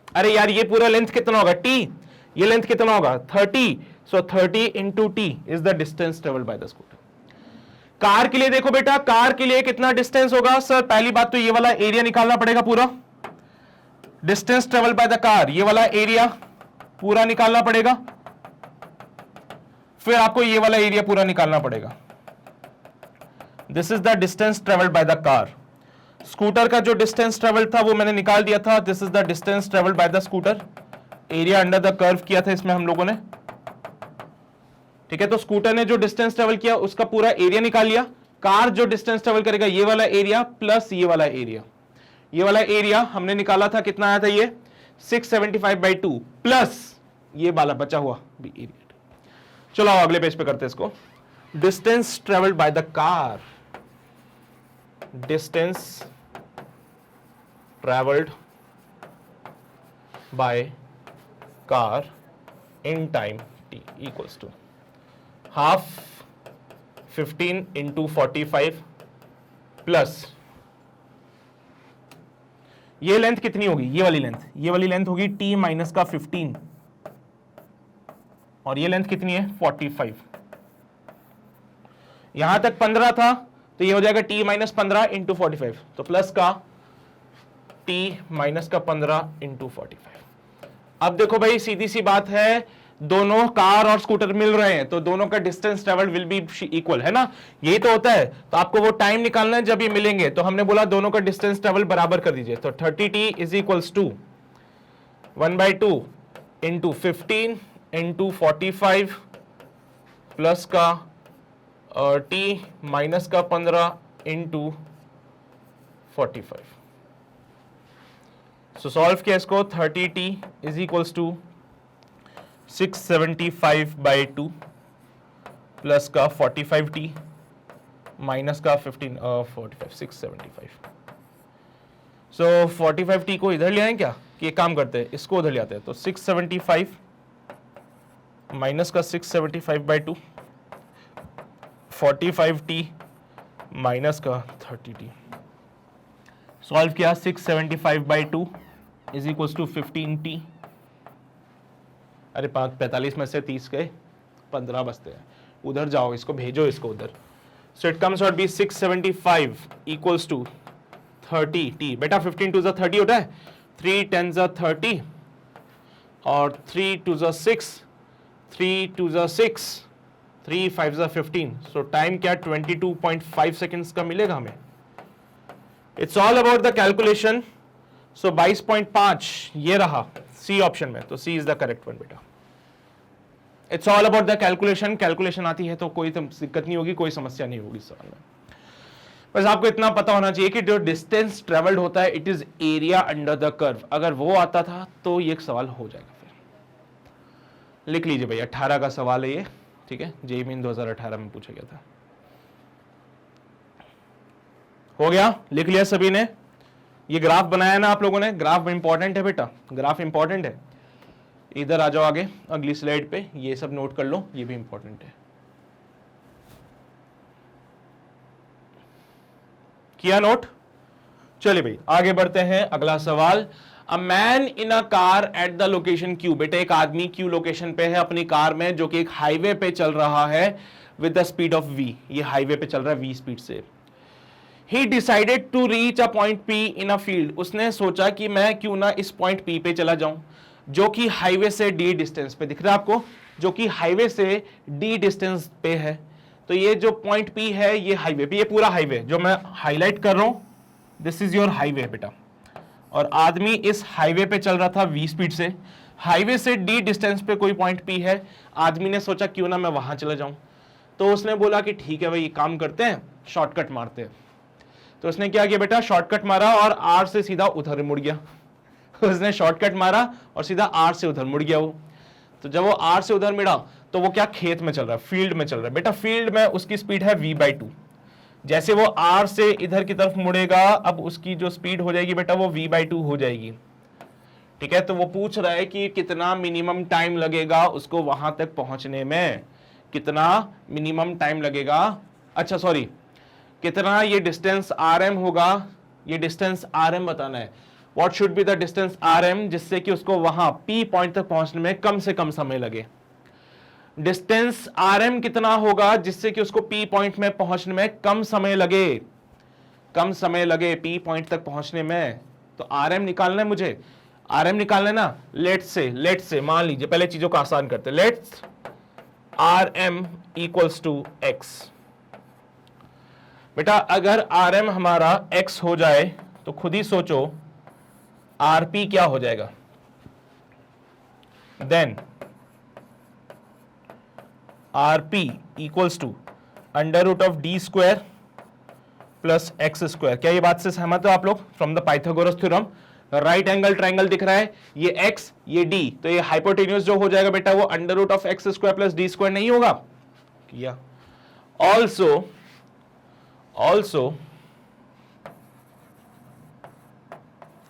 S1: अरे यार ये पूरा लेंथ कितना होगा? t। ये लेंथ कितना होगा? 30। सो 30 into T is the distance travelled by the scooter. Car के लिए देखो बेटा, कार के लिए कितना डिस्टेंस होगा सर? पहली बात तो ये वाला एरिया निकालना पड़ेगा पूरा, distance travel by the car, ये वाला एरिया पूरा निकालना पड़ेगा, फिर आपको ये वाला एरिया पूरा निकालना पड़ेगा। This is the distance travelled by the car. Scooter का जो डिस्टेंस ट्रेवल था वो मैंने निकाल दिया था, this is the distance travelled by the scooter, area under the curve किया था इसमें हम लोगों ने, ठीक है। तो स्कूटर ने जो डिस्टेंस ट्रेवल किया उसका पूरा एरिया निकाल लिया, कार जो डिस्टेंस ट्रेवल करेगा ये वाला एरिया प्लस ये वाला एरिया, ये वाला एरिया हमने निकाला था, कितना आया था ये 675/2 प्लस ये वाला बचा हुआ भी एरिया। चलो अगले पेज पे करते हैं इसको। Distance travelled by the car, distance travelled by car in time t equals to half 15 into 45 plus ये लेंथ कितनी होगी, ये वाली लेंथ होगी t माइनस का 15 और ये लेंथ कितनी है 45। यहां तक 15 था तो ये हो जाएगा t माइनस 15 इंटू 45, तो प्लस का t माइनस का 15 इंटू 45। अब देखो भाई सीधी सी बात है, दोनों कार और स्कूटर मिल रहे हैं तो दोनों का distance travel will be equal, है ना, यही तो होता है। तो आपको वो टाइम निकालना है जब ये मिलेंगे, तो हमने बोला दोनों का डिस्टेंस ट्रेवल बराबर कर दीजिए। तो 30t is equals to 1/2 into 15 into 45 plus का t माइनस का 15 इंटू 45। सो सॉल्व किया इसको, 30t is equals to 675/2 plus का 45t माइनस का 45 675। सो 45t को इधर ले आए क्या, कि एक काम करते हैं इसको उधर ले आते हैं, तो 675 माइनस का 675/2 45t माइनस का 30t। सॉल्व किया, 675/2 इज इक्वल्स टू 15t, अरे 45 में से 30 गए, 15 बचते हैं, उधर जाओ इसको भेजो इसको उधर। So it comes out be 675 equals to 30t, बेटा 15 टू 30 होता है, 3 10 30 और 3 2 6, 3 2 6, 3 5 15। सो टाइम क्या 22.5 सेकेंड्स का मिलेगा हमें। It's all about the calculation. So 22.5 ये रहा सी ऑप्शन में, तो C is the correct one बेटा। It's all about the calculation, calculation आती है तो कोई दिक्कत नहीं होगी, कोई समस्या नहीं होगी सवाल में। बस आपको इतना पता होना चाहिए कि जो डिस्टेंस ट्रेवल्ड होता है it is area under the curve, अगर वो आता था तो ये एक सवाल हो जाएगा। फिर लिख लीजिए भाई, 18 का सवाल है ये, ठीक है, जेईई मेन 2018 में पूछा गया था। हो गया, लिख लिया सभी ने। ये ग्राफ बनाया ना आप लोगों ने, ग्राफ इंपॉर्टेंट है बेटा, ग्राफ इंपॉर्टेंट है। इधर आ जाओ आगे अगली स्लाइड पे, ये सब नोट कर लो, ये भी इंपॉर्टेंट है। किया नोट? चलिए भाई आगे बढ़ते हैं, अगला सवाल। A man in a car at the location Q, बेटे एक आदमी क्यू लोकेशन पे है अपनी कार में, जो कि एक हाईवे पे चल रहा है with the speed of v, ये हाईवे पे चल रहा है v स्पीड से। He decided to reach a point P in a field, उसने सोचा कि मैं क्यों ना इस पॉइंट P पे चला जाऊं, जो कि हाईवे से d डिस्टेंस पे दिख रहा है आपको, जो कि हाईवे से d डिस्टेंस पे है। तो ये जो पॉइंट P है ये हाईवे पे, ये पूरा हाईवे जो मैं हाईलाइट कर रहा हूं, दिस इज योर हाईवे बेटा। और आदमी इस हाईवे पे चल रहा था v स्पीड से, हाईवे से d डिस्टेंस पे कोई पॉइंट P है, आदमी ने सोचा क्यों ना मैं वहां चला जाऊं। तो उसने बोला कि ठीक है भाई ये काम करते हैं, शॉर्टकट मारते हैं। तो उसने क्या किया बेटा, शॉर्टकट मारा और R से सीधा उधर मुड़ गया। उसने शॉर्टकट मारा और सीधा R से उधर मुड़ गया वो। तो जब वो R से उधर मुड़ा तो वो क्या खेत में चल रहा है, फील्ड में चल रहा है बेटा। फील्ड में उसकी स्पीड है v/2। जैसे वो R से इधर की तरफ मुड़ेगा, अब उसकी जो स्पीड हो जाएगी बेटा वो v/2 हो जाएगी, ठीक है। तो वो पूछ रहा है कि कितना मिनिमम टाइम लगेगा उसको वहां तक पहुंचने में, कितना मिनिमम टाइम लगेगा, अच्छा सॉरी, कितना ये डिस्टेंस rm होगा, ये डिस्टेंस rm बताना है। What should be the distance rm, जिससे कि उसको वहां P पॉइंट तक पहुंचने में कम से कम समय लगे। डिस्टेंस rm कितना होगा जिससे कि उसको P पॉइंट में पहुंचने में कम समय लगे, P पॉइंट तक पहुंचने में। तो rm निकालना है मुझे, rm निकालना है ना। लेट्स से मान लीजिए, पहले चीजों को आसान करते हैं। Let's rm equals to x। बेटा अगर rm हमारा x हो जाए तो खुद ही सोचो rp क्या हो जाएगा। Then rp equals to under root of D square plus X square. क्या ये बात से सहमत हो आप लोग? From the Pythagoras theorem, right angle triangle दिख रहा है, ये x ये d, तो ये हाइपोटेन्यूज जो हो जाएगा बेटा वो under root of x square plus D square नहीं होगा किया। Also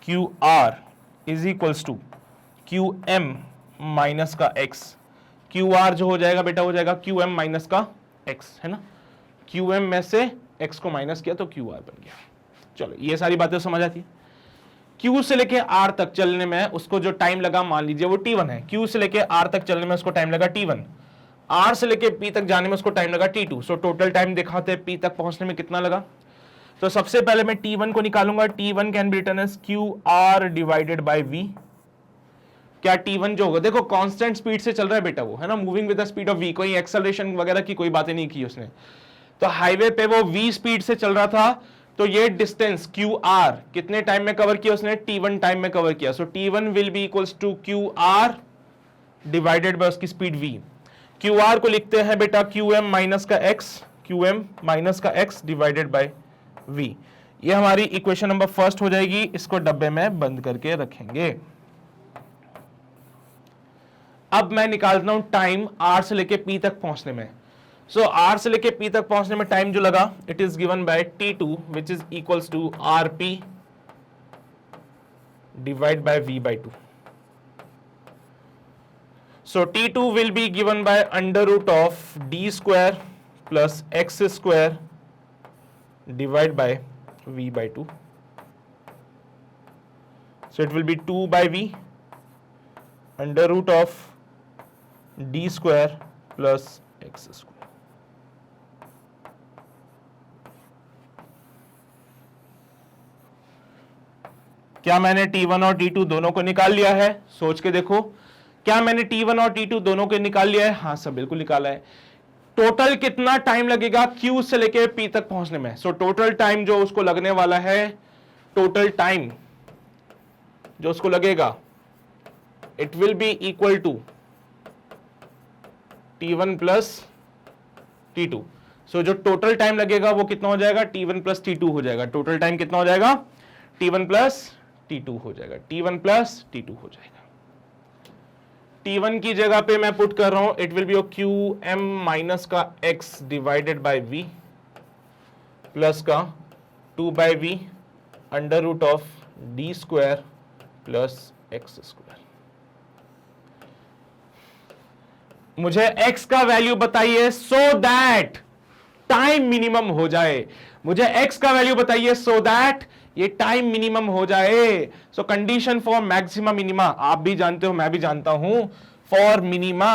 S1: Q R is equals to Q M minus का x। क्यू आर जो हो जाएगा बेटा हो जाएगा क्यू एम माइनस का x, है ना। क्यू एम में से x को माइनस किया तो क्यू आर बन गया। चलो ये सारी बातें समझ आती है। Q से लेके R तक चलने में उसको जो टाइम लगा मान लीजिए वो T1 है। Q से लेके R तक चलने में उसको टाइम लगा T1, R से लेके P तक जाने में उसको टाइम लगा T2। सो टोटल टाइम दिखाते हैं P तक पहुंचने में कितना लगा। तो सबसे पहले मैं T1 को निकालूंगा। T1 can be written as QR divided by V। क्या T1 जो होगा, देखो कांस्टेंट स्पीड से चल रहा है बेटा वो, है ना, moving with the speed of V, कोई एक्सेलरेशन वगैरह की कोई बातें नहीं की उसने। तो हाईवे पे वो V स्पीड से चल रहा था, तो ये डिस्टेंस QR कितने टाइम में कवर किया उसने? T1 टाइम में कवर किया। So T1 will be equals to QR divided by उसकी स्पीड V। QR को लिखते हैं बेटा QM माइनस का x, QM माइनस का x डिवाइडेड बाय V। ये हमारी इक्वेशन नंबर फर्स्ट हो जाएगी। इसको डब्बे में बंद करके रखेंगे। अब मैं निकालता हूं टाइम R से लेके P तक पहुंचने में। सो R से लेके P तक पहुंचने में टाइम जो लगा, it is given by T2 which is equals to RP divide by V by 2। So T2 will be given by under root of D square plus X square divide by V by 2. So it will be 2 by V under root of D square plus X square. क्या मैंने T1 और T2 दोनों को निकाल लिया है? सोच के देखो, क्या मैंने T1 और T2 दोनों को निकाल लिया है? हाँ सब बिल्कुल निकाला है। टोटल कितना टाइम लगेगा Q से लेके P तक पहुंचने में? सो टोटल टाइम जो उसको लगने वाला है, टोटल टाइम जो उसको लगेगा, it will be equal to T1 plus T2। So जो टोटल टाइम लगेगा वो कितना हो जाएगा? T1 प्लस T2 हो जाएगा। टोटल टाइम कितना हो जाएगा? T1 प्लस T2 हो जाएगा। T1 प्लस T2 हो जाएगा। T1 की जगह पे मैं पुट कर रहा हूं, it will be QM minus का x divided by V plus का 2 by V under root of D square plus x square. मुझे x का वैल्यू बताइए सो दैट टाइम मिनिमम हो जाए। मुझे x का वैल्यू बताइए सो दैट ये टाइम मिनिमम हो जाए। सो कंडीशन फॉर मैक्सिमम मिनिमा, आप भी जानते हो मैं भी जानता हूं, फॉर मिनिमा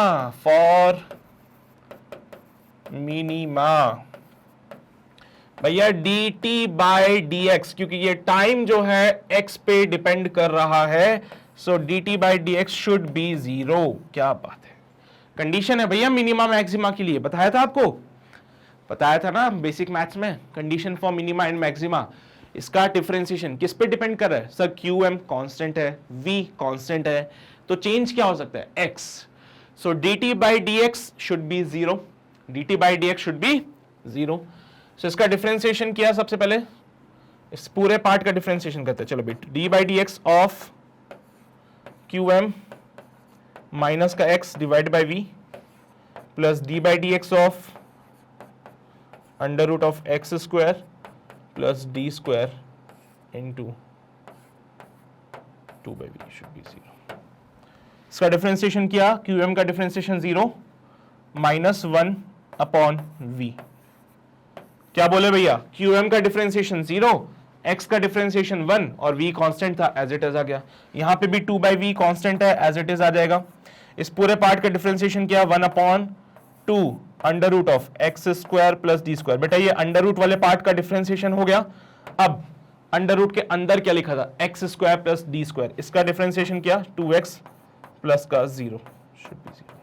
S1: भैया dt बाय dx, क्योंकि ये टाइम जो है x पे डिपेंड कर रहा है। So dt by dx should be 0। क्या बात है, कंडीशन है भैया मिनिमा मैक्सिमा के लिए। बताया था आपको, बताया था ना बेसिक मैथ्स में, condition for minima and maxima. इसका डिफरेंशिएशन किस पे डिपेंड कर रहा है? सर QM कांस्टेंट है, V कांस्टेंट है, तो चेंज क्या हो सकता है? X। So dt by dx should be 0, dt by dx should be 0। So इसका डिफरेंशिएशन किया, सबसे पहले इस पूरे पार्ट का डिफरेंशिएशन करते हैं। चलो बेट, d by dx of QM minus का x divide by V plus d by dx of under root of x square plus d square into 2 by v should be 0। इसका डिफरेंशिएशन किया, QM का differentiation 0 minus 1 upon v। क्या बोले भैया? QM का differentiation 0, x का differentiation 1 और v constant था, एज इट इज आ गया। यहां पे भी 2 बाई v कांस्टेंट है, एज इट इज आ जाएगा। इस पूरे पार्ट का डिफरेंशिएशन किया 1 upon 2 under root of x square plus D square. बेटा ये अंडर रूट वाले पार्ट का डिफरेंशिएशन हो गया। अब अंडर रूट के अंदर क्या लिखा था, x square plus D square, इसका डिफरेंशिएशन किया 2x प्लस का 0 शुड बी 0।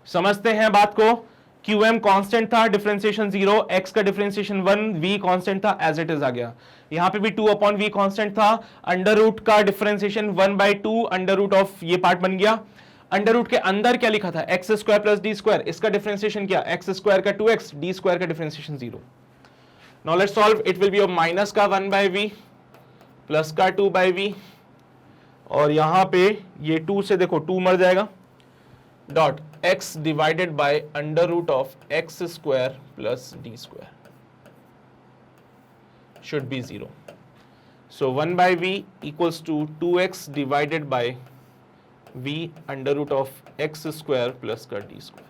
S1: समझते हैं बात को। QM कांस्टेंट था, डिफरेंशिएशन 0, x का डिफरेंशिएशन 1, v कांस्टेंट था, एज इट इज आ गया। यहां पे भी 2/v कांस्टेंट था, अंडर रूट का डिफरेंशिएशन 1/2 अंडर रूट ऑफ ये पार्ट बन गया। अंडर रूट के अंदर क्या लिखा था, x square plus D square, इसका डिफरेंशिएशन क्या, एक्स स्क्वायर का 2x, डी स्क्वायर का differentiation 0। Now let's solve. It will be minus का 1/v प्लस का 2/v, और यहां पे ये 2 से देखो 2 मर जाएगा, dot x divided by under root of x square plus D square should be 0। So 1/v equals to 2x divided by v under root of x square plus का डी स्क्वायर।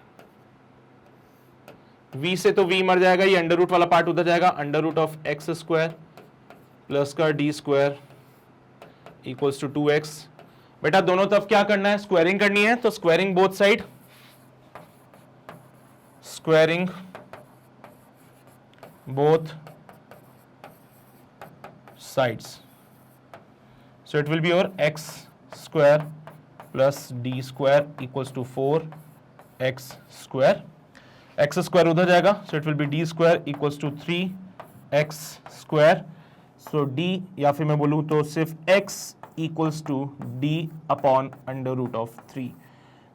S1: v से तो v मर जाएगा, ये under root वाला part उधर जाएगा, under root of x square plus का D square equals to 2x। बेटा दोनों तरफ क्या करना है, स्क्वायरिंग करनी है, तो squaring both side, squaring both sides, so it will be your x square plus d square equals to 4x square, x square उधर जाएगा, so it will be d square equals to 3x square, so d या फिर मैं बोलूँ तो सिर्फ x equals to d upon under root of 3।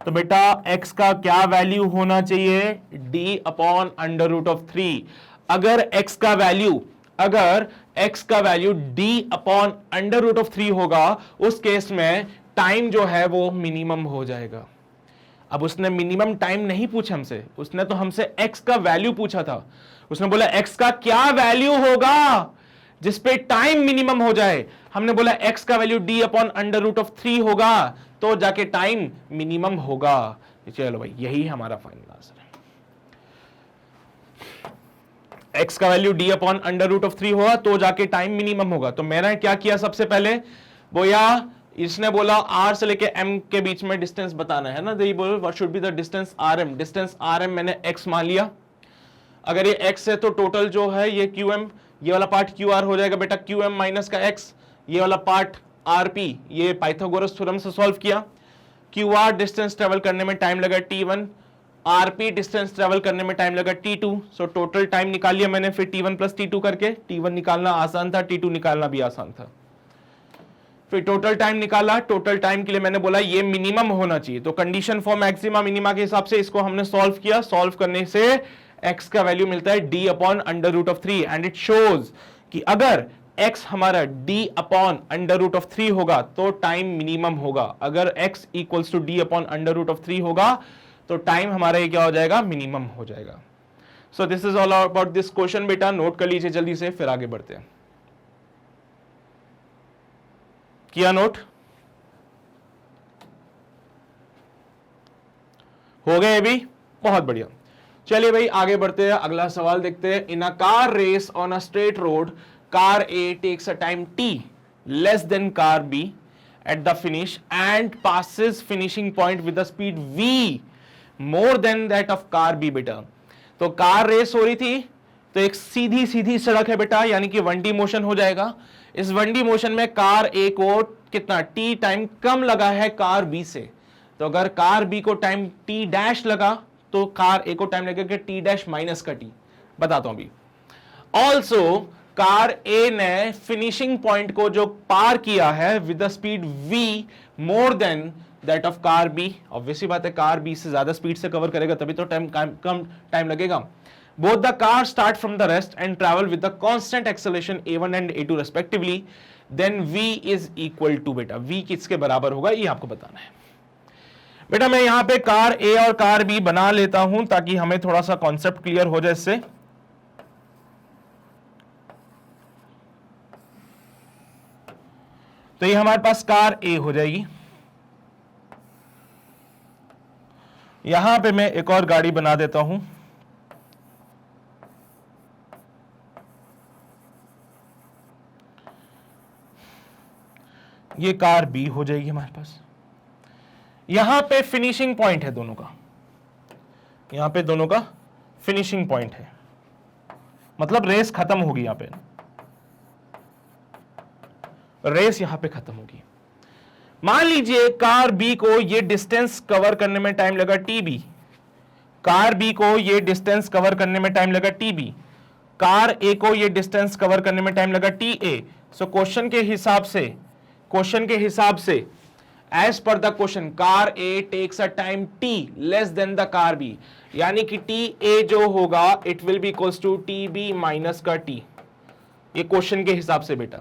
S1: तो बेटा x का क्या वैल्यू होना चाहिए, d upon under root of 3। अगर x का value d upon under root of 3 होगा, उस केस में टाइम जो है वो मिनिमम हो जाएगा। अब उसने मिनिमम टाइम नहीं पूछा हमसे, उसने तो हमसे x का वैल्यू पूछा था। उसने बोला x का क्या वैल्यू होगा जिसपे टाइम मिनिमम हो जाए। हमने बोला x का value d upon under root of 3 होगा, तो जाके टाइम मिनिमम होगा। चलो भाई, यही हमारा फाइनल आंसर है। x का value d upon under root of 3 होगा तो जाके टाइम मिनिमम होगा। तो मैंने क्या किया, सबसे पहले बोया इसने बोला r से लेके m के बीच में डिस्टेंस बताना है ना, तो ये बोल what should be the distance rm। Distance rm मैंने x मान लिया। अगर ये x है तो टोटल जो है ये qm, ये वाला पार्ट qr हो जाएगा बेटा, qm माइनस का x, ये वाला पार्ट rp, ये पाइथागोरस थ्योरम से सॉल्व किया। qr डिस्टेंस ट्रेवल करने में टाइम लगा t1, rp डिस्टेंस ट्रेवल करने में टाइम लगा t2। सो टोटल टाइम निकाल लिया मैंने फिर t1 प्लस t2 करके। t1 निकालना आसान था, t2 निकालना भी आसान था। फिर टोटल टाइम निकाला, टोटल टाइम के लिए मैंने बोला ये मिनिमम होना चाहिए, तो कंडीशन फॉर मैक्सिमा मिनिमा के हिसाब से इसको हमने सॉल्व किया। सॉल्व करने से x का वैल्यू मिलता है d upon under root of 3, and it shows कि अगर x हमारा d upon under root of 3 होगा तो टाइम मिनिमम होगा। अगर x equals to d upon under root of 3 होगा तो टाइम हमारा ये क्या हो जाएगा, मिनिमम हो जाएगा। So this is all about this question. बेटा नोट कर लीजिए जल्दी से, फिर आगे बढ़ते हैं। किया नोट? हो गए अभी? बहुत बढ़िया। चलिए भाई आगे बढ़ते हैं, अगला सवाल देखते हैं। In a car race on a straight road, car A takes a time t less than car B at the finish and passes finishing point with a speed v more than that of car B। बेटा तो car race हो रही थी, तो एक सीधी सीधी सड़क है बेटा, यानी कि 1D मोशन हो जाएगा। इस 1D मोशन में कार A को कितना t टाइम कम लगा है कार B से, तो अगर कार B को टाइम t डैश लगा तो कार A को टाइम लगेगा t डैश माइनस का t। बताता हूं अभी। ऑल्सो कार A ने फिनिशिंग पॉइंट को जो पार किया है with the speed v more than that of car B। Obviously बात है कार B से ज्यादा स्पीड से कवर करेगा तभी तो कम टाइम लगेगा। Both the car start from the rest and travel with the constant acceleration a1 and a2 respectively, then v is equal to, बेटा v किसके बराबर होगा ये आपको बताना है। बेटा मैं यहां पे कार A और कार B बना लेता हूं ताकि हमें थोड़ा सा कॉन्सेप्ट क्लियर हो जाए इससे। तो ये हमारे पास कार A हो जाएगी। यहां पे मैं एक और गाड़ी बना देता हूं, ये कार B हो जाएगी हमारे पास। यहां पे फिनिशिंग पॉइंट है दोनों का, यहां पे दोनों का फिनिशिंग पॉइंट है, मतलब रेस खत्म होगी, यहां पे रेस यहां पे खत्म होगी। मान लीजिए कार बी को ये डिस्टेंस कवर करने में टाइम लगा टीबी, कार बी को ये डिस्टेंस कवर करने में टाइम लगा टीबी, कार ए को ये डिस्टेंस कवर करने में टाइम लगा टी ए। सो क्वेश्चन के हिसाब से as per the question car A takes a time T less than the car B, यानी कि टी ए जो होगा it will be equals to T B minus का टी। ये क्वेश्चन के हिसाब से बेटा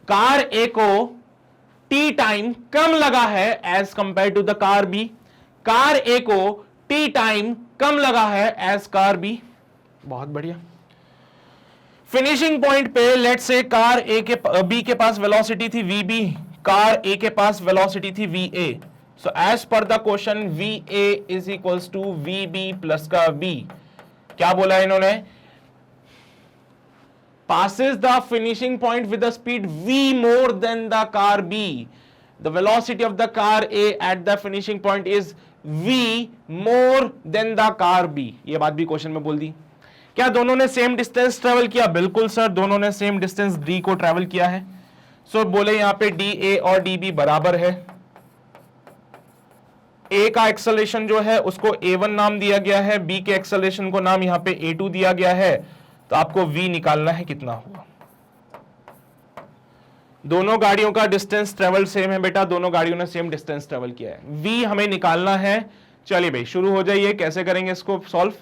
S1: कार ए को टी टाइम कम लगा है as compared to the car B, car A को टी टाइम कम लगा है एज कार बी। बहुत बढ़िया। फिनिशिंग पॉइंट पे लेट्स से कार ए के बी के पास वेलोसिटी थी वीबी, कार ए के पास वेलोसिटी थी V A. So as per the question V A is equals to V B plus का बी। क्या बोला इन्होंने? passes the finishing point with a speed v more than the car B. The velocity of the car A at the finishing point is v more than the car B. ये बात भी question में बोल दी। क्या दोनों ने same distance travel किया? बिल्कुल सर, दोनों ने सेम डिस्टेंस d को ट्रेवल किया है। सो बोले यहां पे dA और dB बराबर है। A का एक्सेलरेशन जो है उसको A1 नाम दिया गया है, B के एक्सेलरेशन को नाम यहां पे A2 दिया गया है, तो आपको v निकालना है कितना हुआ। दोनों गाड़ियों का डिस्टेंस ट्रेवल सेम है बेटा, दोनों गाड़ियों ने सेम डिस्टेंस ट्रेवल किया है, v हमें निकालना है। चलिए भाई शुरू हो जाइए, कैसे करेंगे इसको सॉल्व।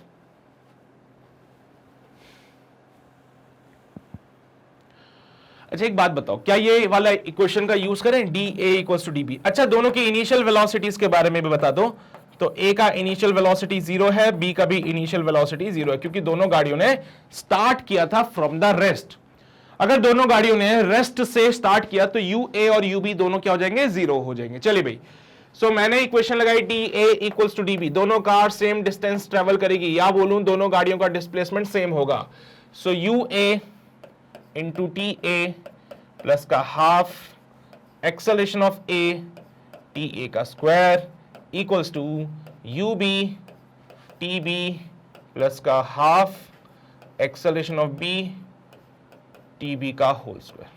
S1: अच्छा एक बात बताओ, क्या ये वाला इक्वेशन का यूज करें dA इक्वल्स टू dB? अच्छा दोनों की इनिशियल वेलोसिटीज के बारे में भी बता दो। तो A का इनिशियल वेलोसिटी 0 है, B का भी इनिशियल वेलोसिटी 0 है, क्योंकि दोनों गाड़ियों ने स्टार्ट किया था फ्रॉम द रेस्ट। अगर दोनों गाड़ियों ने रेस्ट से स्टार्ट किया तो UA और UB दोनों क्या हो जाएंगे? 0 हो जाएंगे। चलिए भाई, सो मैंने इक्वेशन लगाई dA इक्वल्स टू dB, दोनों कार सेम डिस्टेंस ट्रेवल करेगी, या बोलूं दोनों गाड़ियों का डिस्प्लेसमेंट सेम होगा। So UA into TA plus का half acceleration of A TA का square equals to UB TB plus का half acceleration of B TB का होल स्क्वायर।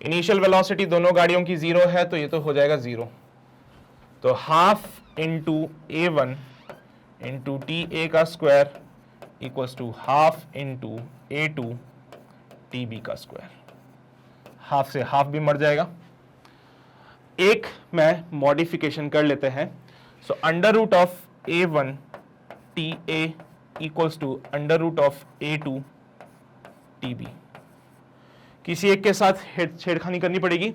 S1: इनिशियल वेलोसिटी दोनों गाड़ियों की 0 है, तो ये तो हो जाएगा 0। तो half into A1 into TA का square equals to half into A2 TB का स्क्वायर। हाफ से हाफ भी मर जाएगा। एक मैं मॉडिफिकेशन कर लेते हैं। So under root of A1 TA equals to under root of A2 TB। किसी एक के साथ छेड़खानी करनी पड़ेगी,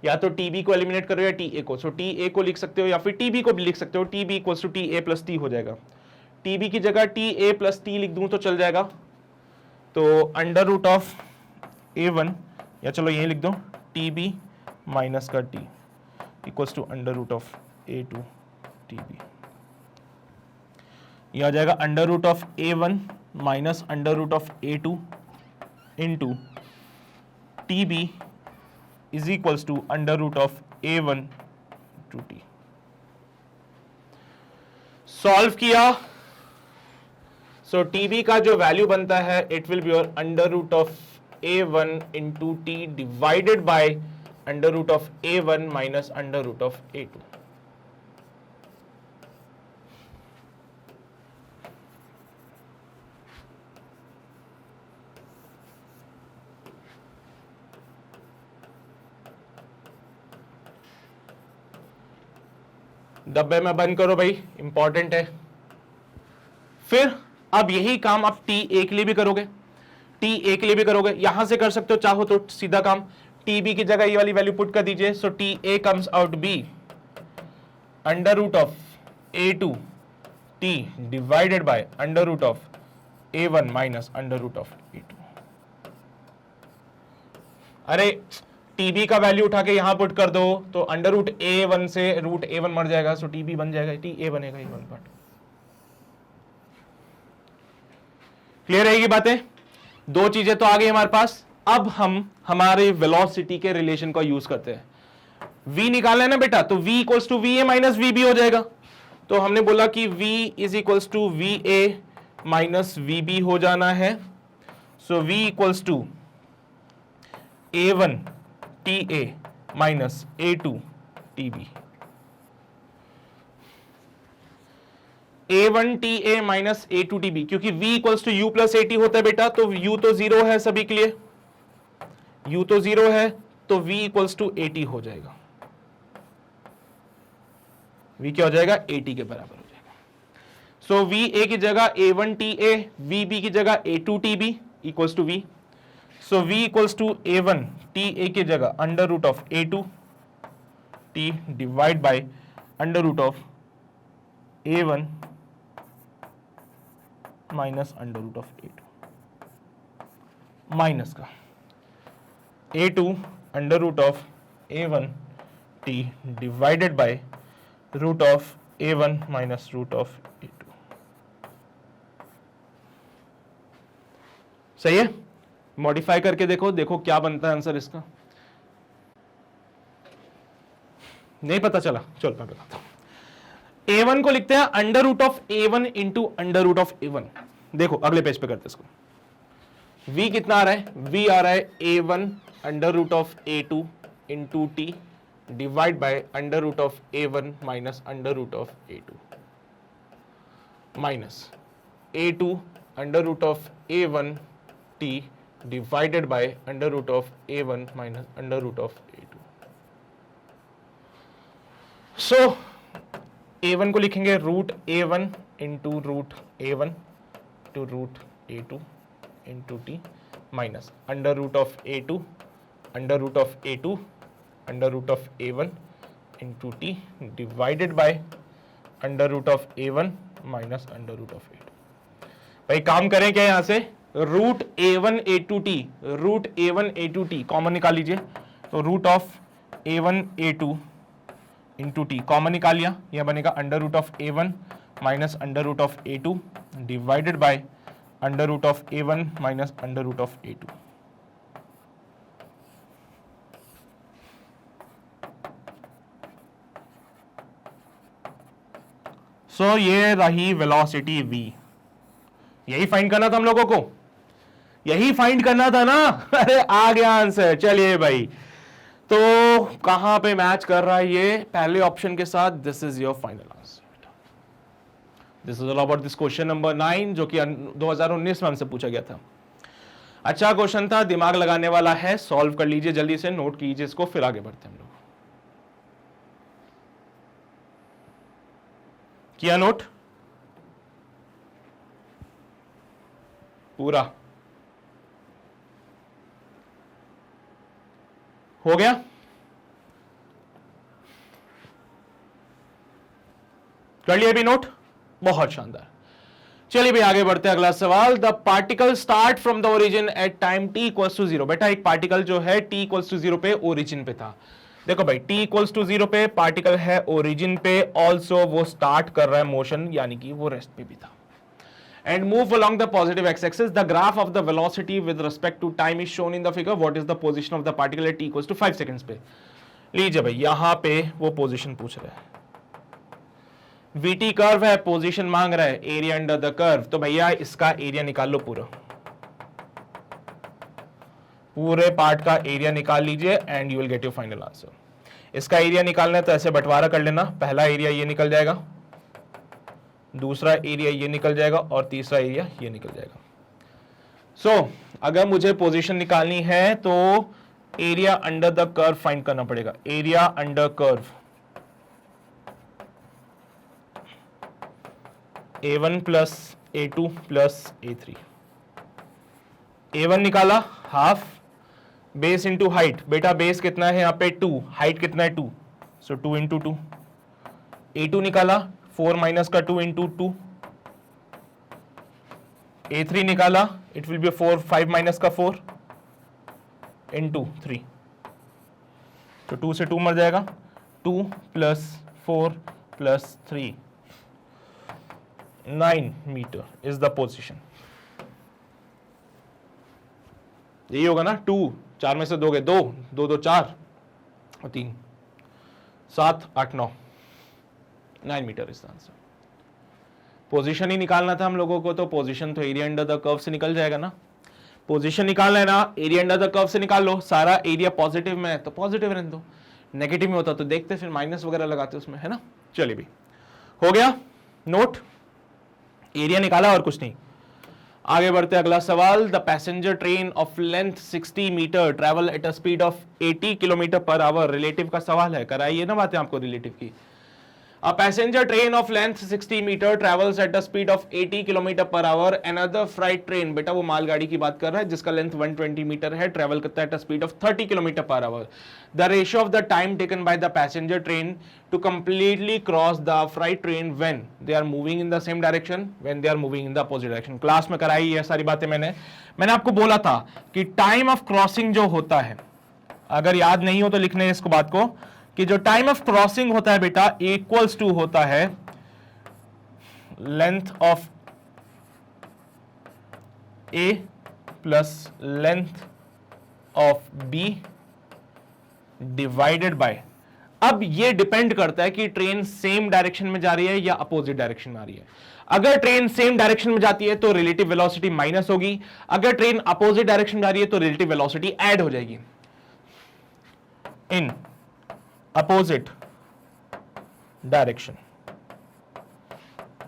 S1: या तो TB को एलिमिनेट करो या TA को। सो TA को लिख सकते हो या फिर TB को भी लिख सकते हो। TB equals to TA plus T हो जाएगा। TB की जगह TA प्लस T लिख दूं तो चल जाएगा। तो अंडर रूट ऑफ A1, या चलो यही लिख दो TB माइनस का T equals to under root of A2 TB। यह आ जाएगा under root of A1 minus under root of A2 into TB is equals to under root of A1 to T। Solve किया। So TB का जो value बनता है it will be your under root of A1 into T divided by under root of A1 minus under root of A2। डब्बे में बंद करो भाई, इंपॉर्टेंट है। फिर अब यही काम आप TA के लिए भी करोगे, TA के लिए भी करोगे। यहां से कर सकते हो, चाहो तो सीधा काम TB की जगह ये वाली वैल्यू पुट कर दीजिए। So TA comes out B under root of A2 T divided by under root of A1 minus under root of A2। अरे TB का वैल्यू उठा के यहां पुट कर दो तो अंडर रूट A1 से रूट A1 मर जाएगा, सो TB बन जाएगा, TA बनेगा A1 पार्ट। क्लियर रहेगी बातें? दो चीजें तो आ गई हमारे पास। अब हम हमारे वेलोसिटी के रिलेशन का यूज करते हैं। V निकालना है ना बेटा, तो V equals to VA minus VB हो जाएगा। तो हमने बोला कि V is equals to V A minus V B हो जाना है। So V equals to A1 TA minus A2 TB। A1 TA minus A2 TB, क्योंकि V equals to U plus AT होता है बेटा, तो U तो जीरो है सभी के लिए, U तो जीरो है, तो V इक्वल्स टू AT हो जाएगा। V क्या हो जाएगा? AT के बराबर हो जाएगा। सो VA की जगह A1 TA, VB की जगह A2 TB equals to V। So V equals to A1 TA की जगह under root of A2 T divide by under root of A1 minus under root of A2, minus का A2 under root of A1 T divided by root of A1 minus root of A2। सही है? Modify करके देखो, देखो क्या बनता है answer इसका। नहीं पता चला? चलो मैं बताता हूं। A1 को लिखते हैं under root of A1 into under root of A1। देखो अगले पेज पे करते इसको। V कितना आ रहा है? V आ रहा है A1 under root of A2 into T divide by under root of A1 minus under root of A2 minus A2 under root of A1 T divided by under root of A1 minus under root of A2। So A1 को लिखेंगे root A1 into root A1 to root A2 into T minus under root of A2 under root of A2 under root of A1 into T divided by under root of A1 minus under root of A2। भाई काम करें क्या यहां से? Root A1 A2 T, root A1 A2 T common निकाल लीजिए। तो root of A1 A2 into T common निकाल लिया, यह बनेगा under root of A1 minus under root of A2 divided by under root of A1 minus under root of A2। So ये रही velocity V। यही फाइंड करना था हम लोगों को, यही फाइंड करना था ना। अरे आ गया आंसर। चलिए भाई, तो कहां पे मैच कर रहा है ये? पहले ऑप्शन के साथ। This is your final answer. This is all about this question number 9, जो कि 2019 में हमसे पूछा गया था। अच्छा क्वेश्चन था, दिमाग लगाने वाला है, सॉल्व कर लीजिए जल्दी से, नोट कीजिए इसको, फिर आगे बढ़ते हैं हम लोग। किया नोट पूरा? हो गया? कर लिया भी नोट? बहुत शानदार। चलिए भी आगे बढ़ते हैं। अगला सवाल, the particle start from the origin at time t equals to 0। बेटा एक पार्टिकल जो है t इक्वल्स टू 0 पे ओरिजिन पे था। देखो भाई t इक्वल्स टू 0 पे पार्टिकल है ओरिजिन पे, ऑल्सो वो स्टार्ट कर रहा है मोशन, यानी कि वो रेस्ट पे भी था। And move along the positive x-axis. The graph of the velocity with respect to time is shown in the figure. What is the position of the particle at t equals to 5 seconds पे? लीजिए भाई, यहां पे वो position पूछ रहा है। VT curve है, पोजीशन मांग रहा है, एरिया अंडर द कर्व। तो भैया इसका एरिया निकाल लो, पूरे पार्ट का एरिया निकाल लीजिए and you will get your final answer. इसका एरिया निकालना है तो ऐसे बंटवारा कर लेना, पहला एरिया ये निकल जाएगा, दूसरा एरिया ये निकल जाएगा और तीसरा एरिया ये निकल जाएगा। सो अगर मुझे पोजीशन निकालनी है तो area under the curve find करना पड़ेगा। Area under curve A1 plus A2 plus A3। A1 निकाला हाफ, बेस इंटू हाइट। बेटा बेस कितना है यहाँ पे? 2, हाइट कितना है? 2, सो 2 इंटू 2। A2 निकाला, 4 माइनस का 2 इंटू 2। A3 निकाला, इट विल बी 4, 5 माइनस का 4 इंटू 3, तो 2 से 2 मर जाएगा। 2 plus 4 plus 3, 9 metre is the position. यही होगा ना? 2, 4 में से दोगे 2, 2 2 4 और 3 7 8 9, 9 metre is the answer. Position ही निकालना था हम लोगों को, तो पोजीशन तो एरिया अंडर द कर्व से निकल जाएगा ना। पोजीशन निकालना है ना, एरिया अंडर द कर्व से निकाल लो। सारा एरिया पॉजिटिव में है तो पॉजिटिव रहने दो, नेगेटिव में होता तो देखते फिर माइनस वगैरह लगाते उसमें, है ना। चलिए भी हो गया नोट, एरिया निकाला और कुछ नहीं। आगे बढ़ते अगला सवाल। The passenger train of length 60 metre travel at a speed of 80 kilometre per hour. Relative का सवाल है, कराइए ना बातें आपको रिलेटिव की। A passenger train of length 60 meter travels at a speed of 80 kilometre per our. Another freight train, बेटा वो मालगाड़ी की बात कर रहा है जिसका लेंथ 120 मीटर है, ट्रेवल करता है at a speed of 30 kilometre per our. The ratio of the time taken by the passenger train to completely cross the freight train when they are moving in the same direction, when they are moving in the opposite direction। Class में कराई ये सारी बातें मैंने आपको बोला था कि टाइम ऑफ क्रॉसिंग जो होता है, अगर याद नहीं हो तो लिखने इसको बात को, कि जो टाइम ऑफ क्रॉसिंग होता है बेटा इक्वल्स टू होता है length of A plus length of B divided by. अब ये डिपेंड करता है कि ट्रेन सेम डायरेक्शन में जा रही है या अपोजिट डायरेक्शन में आ रही है। अगर ट्रेन सेम डायरेक्शन में जाती है तो रिलेटिव वेलोसिटी माइनस होगी, अगर ट्रेन अपोजिट डायरेक्शन में जा रही है तो रिलेटिव वेलोसिटी ऐड हो जाएगी। इन अपोजिट डायरेक्शन,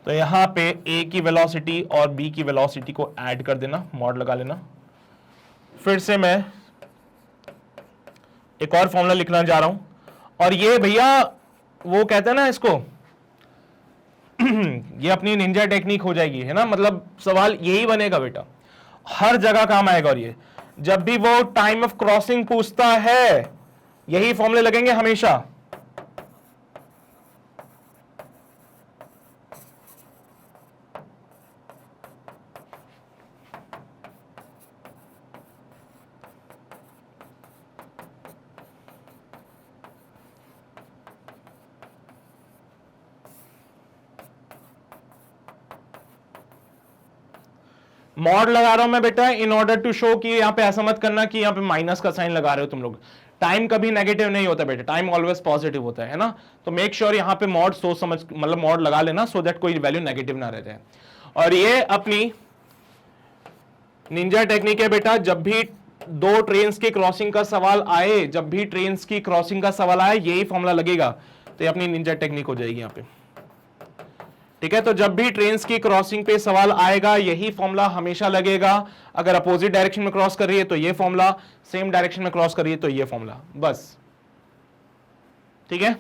S1: तो यहां पे ए की वेलोसिटी और बी की वेलोसिटी को ऐड कर देना, मॉड लगा लेना। फिर से मैं एक और फॉर्मूला लिखना जा रहा हूं, और ये भैया वो कहते हैं ना इसको ये अपनी निंजा टेक्निक हो जाएगी, है ना। मतलब सवाल यही बनेगा बेटा, हर जगह काम आएगा। और ये जब भी वो टाइम ऑफ क्रॉसिंग पूछता है यही फॉर्मूले लगेंगे हमेशा। मॉड लगा रहा हूं मैं बेटा इन ऑर्डर टू शो कि यहां पे ऐसा मत करना कि यहां पे माइनस का साइन लगा रहे हो तुम लोग। टाइम कभी नेगेटिव नहीं होता बेटा, टाइम ऑलवेज पॉजिटिव होता है ना। तो मेक श्योर यहां पे मॉड सोच समझ मतलब मॉड लगा लेना, सो दैट कोई वैल्यू नेगेटिव ना रह जाए। और ये अपनी निंजा टेक्निक है बेटा, जब भी दो ट्रेन्स की क्रॉसिंग का सवाल आए, जब भी ट्रेन्स की क्रॉसिंग का सवाल आए यही फॉर्मूला लगेगा, तो ये अपनी निंजा टेक्निक हो जाएगी यहां पे। ठीक है, तो जब भी ट्रेन्स की क्रॉसिंग पे सवाल आएगा यही फॉर्मूला हमेशा लगेगा। अगर अपोजिट डायरेक्शन में क्रॉस कर रही है तो ये फॉर्मूला, सेम डायरेक्शन में क्रॉस कर रही है तो ये फॉर्मूला, बस। ठीक है,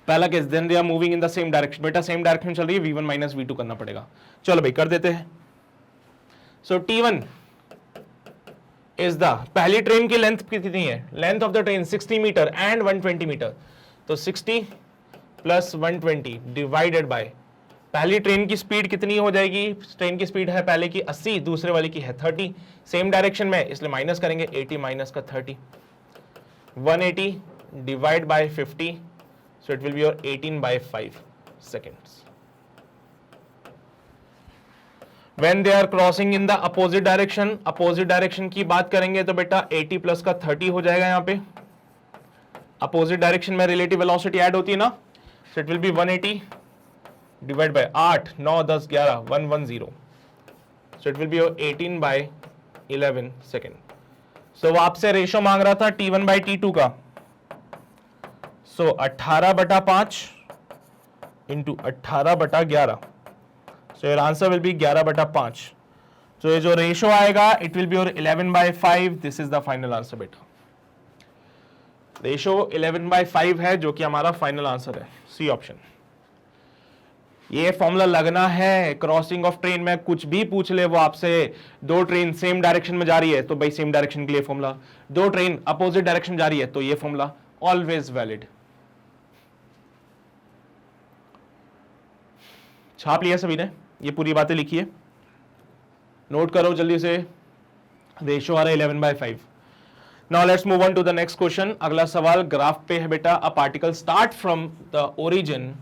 S1: पहला case, then they are moving in the same direction. बेटा सेम डायरेक्शन चल रही है, v1 माइनस v2 करना पड़ेगा। चलो भाई कर देते हैं। सो t1 इज द, पहली ट्रेन की लेंथ कितनी है, length of the train 60 metre and 120 metre, तो 60 प्लस 120 डिवाइडेड बाय, पहली ट्रेन की स्पीड कितनी हो जाएगी, ट्रेन की स्पीड है पहले की 80, दूसरे वाले की है 30, सेम डायरेक्शन में इसलिए माइनस करेंगे, 80 माइनस का 30, 180 divide by 50, so it will be your 18 by 5 seconds. When they are crossing in the opposite direction, opposite direction की बात करेंगे तो बेटा 80 प्लस का 30 हो जाएगा यहाँ पे। अपोजिट डायरेक्शन में रिलेटिव वेलोसिटी ऐड होती है ना, so it will be 180 divide bye 8 9 10 11 110, so it will be 18 by 11 second. So वो आपसे रेशो मांग रहा था t1 by t2 का, सो 18/5 into 18/11, so your answer will be 11/5। so ये जो रेशो आएगा it will be your 11/5। this is the final answer बेटा, रेशो 11/5 है जो कि हमारा फाइनल आंसर है, सी ऑप्शन। ये फॉर्मूला लगना है, क्रॉसिंग ऑफ ट्रेन में कुछ भी पूछ ले वो आपसे, दो ट्रेन सेम डायरेक्शन में जा रही है तो भाई सेम डायरेक्शन के लिए फॉर्मूला, दो ट्रेन अपोजिट डायरेक्शन जा रही है तो ये फॉर्मूला ऑलवेज वैलिड। छाप लिया सभी ने, ये पूरी बातें लिखी है, नोट करो जल्दी से। रेशो आ रहा है 11/5। Now let's move on to the next question. अगला सवाल ग्राफ पे है बेटा, a particle start from the origin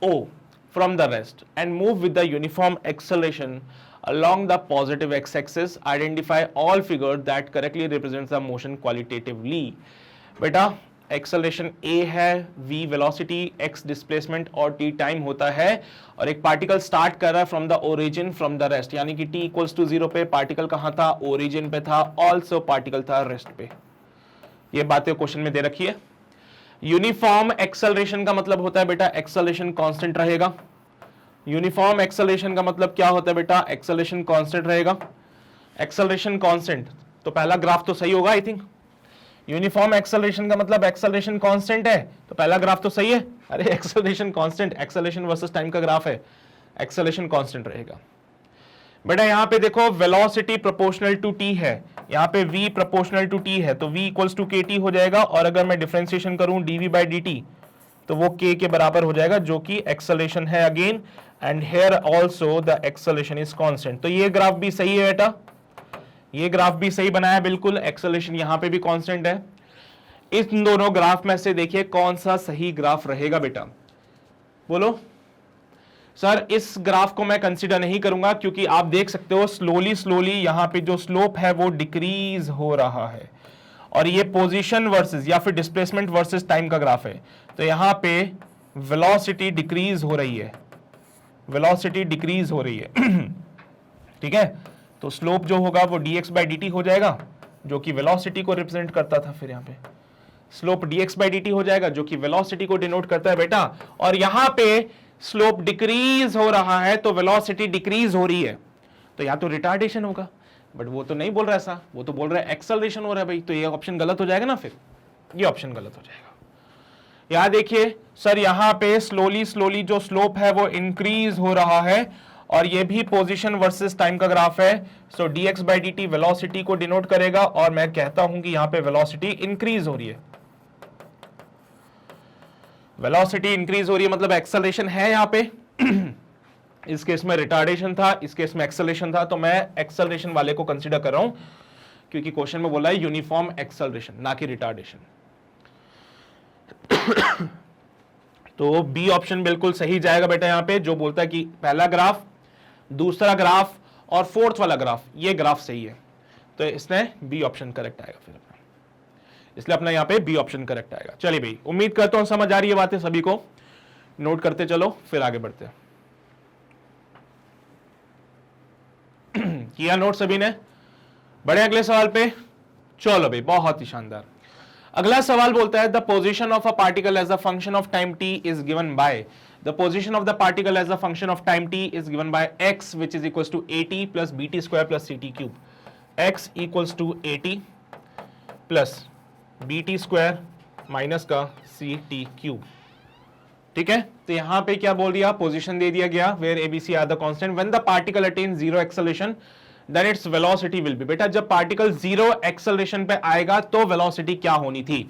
S1: O from the rest and move with the uniform acceleration along the positive x-axis. Identify all figures that correctly represents the motion qualitatively. बेटा acceleration a है, v velocity, x displacement और t time होता है, और एक particle start कर रहा है from the origin from the rest, यानी कि t इक्वल्स टू 0 पे पार्टिकल कहां था, ओरिजिन पे था, ऑल्सो पार्टिकल था रेस्ट पे। ये बातें क्वेश्चन में दे रखी है। यूनिफॉर्म एक्सेलरेशन का मतलब होता है बेटा एक्सेलरेशन कांस्टेंट रहेगा। यूनिफॉर्म एक्सेलरेशन का मतलब क्या होता है बेटा, एक्सेलरेशन कांस्टेंट रहेगा। एक्सेलरेशन कांस्टेंट, तो पहला ग्राफ तो सही होगा आई थिंक। यूनिफॉर्म एक्सेलरेशन का मतलब एक्सेलरेशन कांस्टेंट है, तो पहला ग्राफ तो सही है। अरे acceleration constant, acceleration versus time का ग्राफ है, एक्सेलरेशन कांस्टेंट रहेगा। बेटा यहां पे देखो वेलोसिटी प्रोपोर्शनल टू t है, यहां पे v प्रोपोर्शनल टू t है, तो v इक्वल्स टू kt हो जाएगा, और अगर मैं डिफरेंशिएशन करूं dv बाई dt तो वो k के बराबर हो जाएगा, जो कि एक्सेलरेशन है again, and here also the acceleration is constant. तो ये ग्राफ भी सही है बेटा, ये ग्राफ भी सही बना है बिल्कुल, एक्सेलरेशन यहां पे भी कांस्टेंट है। इन दोनों ग्राफ में से देखिए कौन सा सही ग्राफ रहेगा बेटा, बोलो। सर इस ग्राफ को मैं कंसीडर नहीं करूंगा, क्योंकि आप देख सकते हो स्लोली स्लोली यहां पे जो स्लोप है वो डिक्रीज हो रहा है, और ये पोजीशन वर्सेस या फिर डिस्प्लेसमेंट वर्सेस टाइम का ग्राफ है, तो यहां पे वेलोसिटी डिक्रीज हो रही है, वेलोसिटी डिक्रीज हो रही है ठीक है, तो स्लोप जो होगा वो dx बाई dt हो जाएगा, जो कि वेलोसिटी को रिप्रेजेंट करता था, फिर यहां पे स्लोप dx बाई dt हो जाएगा, जो कि वेलोसिटी को डिनोट करता है बेटा, और यहां पे स्लोप डिक्रीज हो रहा है तो वेलोसिटी डिक्रीज हो रही है, तो या तो रिटार्डेशन होगा, बट वो तो नहीं बोल रहा ऐसा, वो तो बोल रहा है एक्सेलरेशन हो रहा है भाई, तो ये ऑप्शन गलत हो जाएगा ना, फिर ये ऑप्शन गलत हो जाएगा। यहां देखिए सर, यहां पे स्लोली स्लोली जो स्लोप है वो इंक्रीज हो रहा है, और ये भी पोजीशन वर्सेस टाइम का ग्राफ है, सो dx बाई dt वेलोसिटी को डिनोट करेगा, और मैं कहता हूं कि यहां पे वेलोसिटी इंक्रीज हो रही है, वेलोसिटी इंक्रीज हो रही है मतलब एक्सेलरेशन है यहां पे इस केस में रिटार्डेशन था, इस केस में एक्सेलरेशन था, तो मैं एक्सेलरेशन वाले को कंसीडर कर रहा हूं, क्योंकि क्वेश्चन में बोला है यूनिफॉर्म एक्सेलरेशन, ना कि रिटार्डेशन तो बी ऑप्शन बिल्कुल सही जाएगा बेटा यहां पे, जो बोलता है कि पहला ग्राफ, दूसरा ग्राफ और फोर्थ वाला ग्राफ, ये ग्राफ सही है, तो इसने बी ऑप्शन करेक्ट आएगा फिर अपना, इसलिए अपना यहां पे बी ऑप्शन करेक्ट आएगा। चलिए भाई, उम्मीद करता हूं समझ आ रही है बातें सभी को, नोट करते चलो फिर आगे बढ़ते हैं किया नोट सभी ने, बढ़े अगले सवाल पे। चलो भाई बहुत ही शानदार। अगला सवाल बोलता है the position of a particle as a function of time t is given by, the position of the particle as a function of time t is given by x which is equals to at plus bt square plus ct cube. x equals to at plus bt square minus का ct cube, ठीक है। तो यहां पे क्या बोल दिया, position दे दिया गया, where abc are the constant, when the particle attain zero acceleration then its velocity will be. बेटा जब पार्टिकल जीरो एक्सेलरेशन पे आएगा तो वेलोसिटी क्या होनी थी,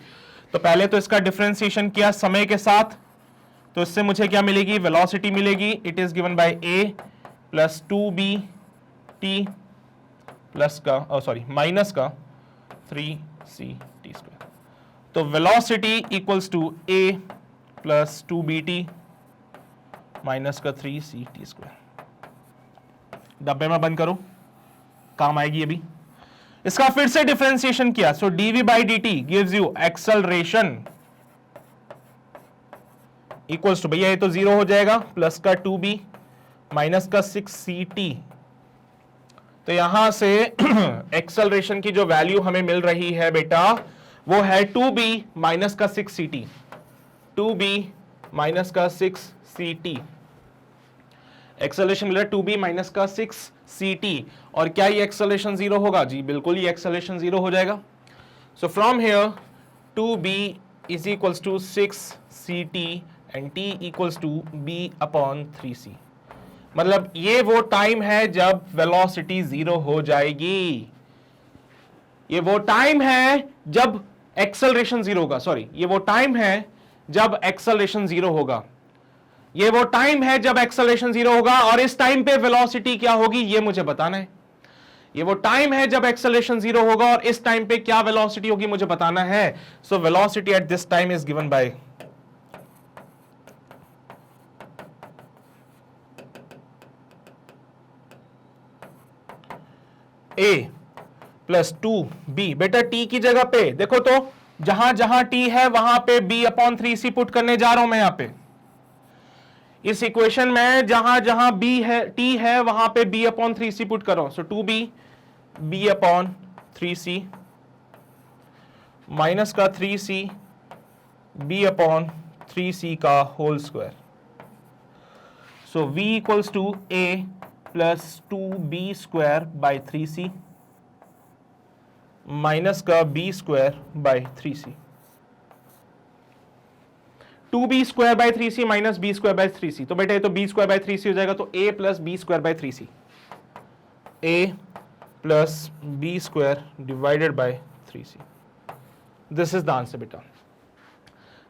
S1: तो पहले तो इसका डिफरेंशिएशन किया समय के साथ, तो इससे मुझे क्या मिलेगी, वेलोसिटी मिलेगी, it is given by a plus 2bt प्लस का सॉरी माइनस का 3ct स्क्वायर, तो velocity equals to a plus 2bt minus का 3ct स्क्वायर। डब्बे में बंद करो, काम आएगी अभी। इसका फिर से डिफरेंशिएशन किया, so dv by dt gives you acceleration equals to, भैया ये तो 0 हो जाएगा, प्लस का 2b माइनस का 6ct, तो यहां से एक्सेलरेशन की जो वैल्यू हमें मिल रही है बेटा वो है 2b माइनस का 6ct, 2b माइनस का 6ct, एक्सेलरेशन मिल रहा है 2b माइनस का 6ct, और क्या ये एक्सेलरेशन 0 होगा, जी बिल्कुल ये एक्सेलरेशन 0 हो जाएगा। So from here 2b is equals to 6ct and t equals to b upon 3c, मतलब ये वो टाइम है जब वेलोसिटी 0 हो जाएगी, ये वो टाइम है जब एक्सेलरेशन 0 होगा, सॉरी ये वो टाइम है जब एक्सेलरेशन 0 होगा, ये वो टाइम है जब एक्सेलरेशन 0 होगा, और इस टाइम पे वेलोसिटी क्या होगी ये मुझे बताना है। ये वो टाइम है जब एक्सेलरेशन 0 होगा और इस टाइम पे क्या वेलोसिटी होगी मुझे बताना है। So velocity at this time is given by a plus 2b। बेटा t की जगह पे देखो तो जहां जहां टी है वहां पे b अपॉन 3c पुट करने जा रहा हूं मैं यहां पे इस इक्वेशन में, जहां जहां b है t है वहां पे b अपॉन 3c पुट कर रहा हूं। सो 2b b upon 3c minus का 3c b अपॉन 3c का whole square. So v equals to a plus 2b square by 3c minus का b square by 3c। 2b square by 3c minus b square by 3c, तो बेटा ये तो b square by 3c हो जाएगा, तो a plus b square by 3c, a plus b square divided by 3c। This is the answer बेटा।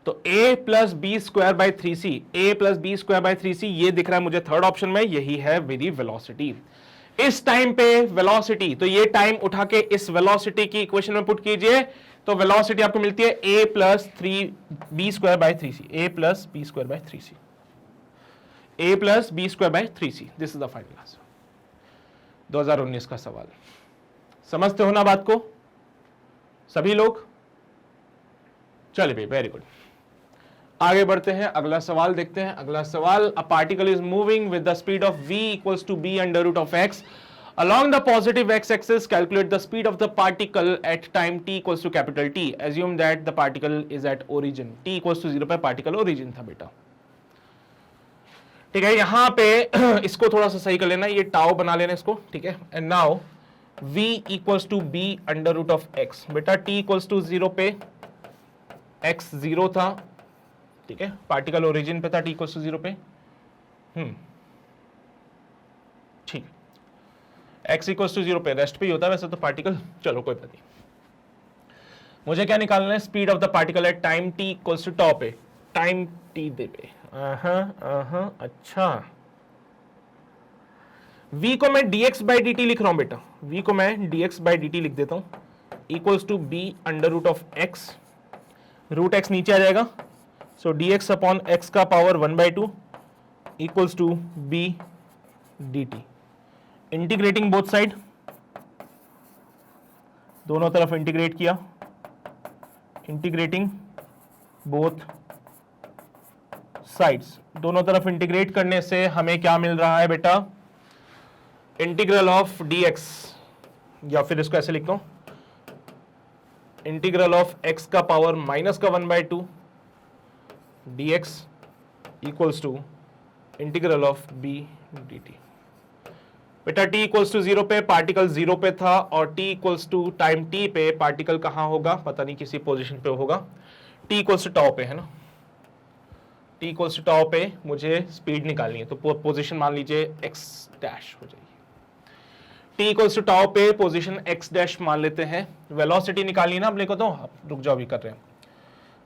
S1: तो a plus B square by 3c, a plus B square by 3c ये दिख रहा है मुझे थर्ड ऑप्शन में, यही है मेरी वेलोसिटी। इस टाइम पे वेलोसिटी, तो ये टाइम उठा के इस वेलोसिटी की इक्वेशन में पुट कीजिए, तो वेलोसिटी आपको मिलती है a plus 3b square by 3c, a plus B square by 3c, a plus B square by 3c। This is the final answer. 2019 का सवाल। समझते हो ना बात को सभी लोग? चलिए भाई, वेरी गुड। आगे बढ़ते हैं, अगला सवाल देखते हैं। अगला सवाल, a particle is moving with the speed of v equals to b under root of x along the positive x-axis. Calculate the speed of the particle at time t equals to capital T. Assume that the particle is at origin. t equals to 0 पे particle origin था बेटा। ठीक है, यहां पे इसको थोड़ा सा सही कर लेना, ये टाउ बना लेना इसको, ठीक है। And now v equals to b under root of x। बेटा t इक्वल्स टू 0 पे x 0 था, ठीक है, पार्टिकल ओरिजिन पे था, t इक्वल्स टू 0 पे। ठीक है, x इक्वल्स टू 0 पे रेस्ट पे ही होता है वैसे तो पार्टिकल। चलो कोई बात नहीं, मुझे क्या निकालना है? Speed of the particle at time t equals to tau पे, टाइम t दे पे। अच्छा, v को मैं dx बाई dt लिख रहा हूं बेटा, v को मैं dx बाई dt लिख देता हूं, equals to b under root of x, root x नीचे आ जाएगा, सो dx अपॉन x का power 1/2 equals to b dt। Integrating both side, दोनों तरफ इंटीग्रेट किया, इंटीग्रेटिंग बोथ साइड्स, दोनों तरफ इंटीग्रेट करने से हमें क्या मिल रहा है बेटा? इंटीग्रल ऑफ dx, या फिर इसको ऐसे लिखता हूं, इंटीग्रल ऑफ x का पावर माइनस का 1/2 dx equals to integral of b dt। बेटा t इक्वल्स टू 0 पे पार्टिकल 0 पे था, और t equals to time t पे पार्टिकल कहां होगा? पता नहीं, किसी पोजीशन पे होगा। t इक्वल्स टू टाउ पे है ना, t इक्वल्स टू टाउ पे मुझे स्पीड निकालनी है, तो पोजीशन मान लीजिए x डैश हो जाएगी। t इक्वल्स टू टाउ पे पोजीशन x डैश मान लेते हैं। वेलोसिटी निकालनी है ना अपने को, तो रुक जाओ, भी कर रहे हैं।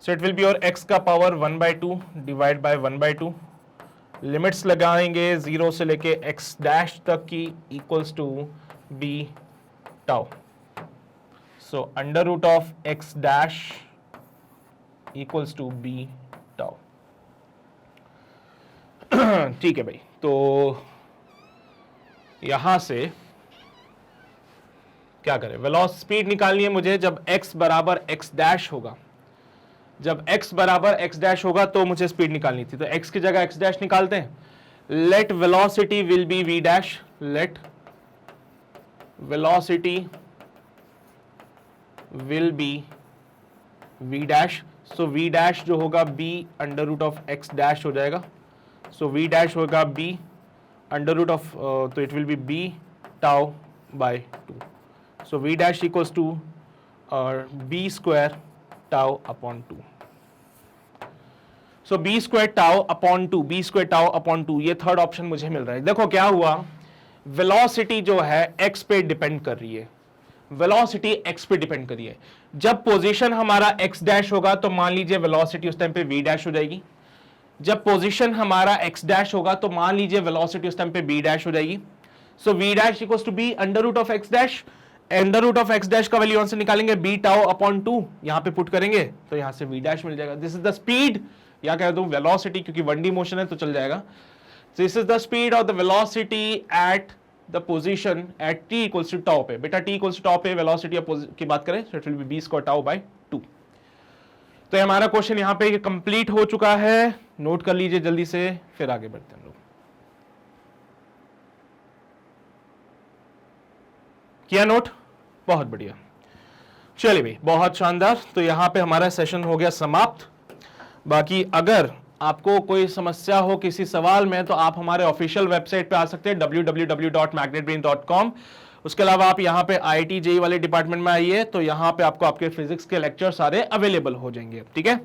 S1: सो इट विल बी और x का पावर 1/2 डिवाइड बाय 1/2, लिमिट्स लगाएंगे 0 से लेके x डैश तक की, equals to b tau. So under root of x dash equals to b tau. ठीक है भाई, तो यहां से क्या करें? वेलोसिटी स्पीड निकालनी है मुझे जब x बराबर x डैश होगा। जब x बराबर x डैश होगा तो मुझे स्पीड निकालनी थी, तो x की जगह x डैश निकालते हैं। Let velocity will be v dash, let velocity will be v dash. So v dash जो होगा b under root of x dash हो जाएगा। सो v डैश होगा b अंडर रूट ऑफ, तो it will be b tau by 2। So v dash equals to b square tau upon 2। So b square tau upon 2, b square tau upon 2, ये third option मुझे मिल रहा है। देखो क्या हुआ, velocity जो है x पे डिपेंड कर रही है, वेलोसिटी x पे डिपेंड कर रही है। जब पोजीशन हमारा x डैश होगा तो मान लीजिए वेलोसिटी उस टाइम पे v डैश हो जाएगी। जब पोजीशन हमारा x डैश होगा तो मान लीजिए वेलोसिटी उस टाइम पे b डैश हो जाएगी। So v dash equals to b under root of x dash. Under root of x dash का वैल्यू यहां से निकालेंगे, b टाउ अपॉन 2 यहां पे पुट करेंगे तो यहां से v डैश मिल जाएगा। दिस इज द स्पीड, या कह दूं वेलोसिटी, क्योंकि 1D मोशन है तो चल जाएगा। This is the speed of the velocity at the position at t equals to tau पे। बेटा t इक्वल्स टू टाउ पे वेलोसिटी की बात करें तो it will be b square tau by 2। तो हमारा क्वेश्चन यहां पे कंप्लीट हो चुका है, नोट कर लीजिए जल्दी से, फिर आगे बढ़ते हैं हम लोग। किया नोट? बहुत बढ़िया, चलिए भाई, बहुत शानदार। तो यहां पे हमारा सेशन हो गया समाप्त। बाकी अगर आपको कोई समस्या हो किसी सवाल में तो आप हमारे ऑफिशियल वेबसाइट पे आ सकते हैं www.magnetbrain.com। उसके अलावा आप यहाँ पे IIT JEE वाले डिपार्टमेंट में आइए, तो यहाँ पे आपको आपके फिजिक्स के लेक्चर सारे अवेलेबल हो जाएंगे, ठीक है।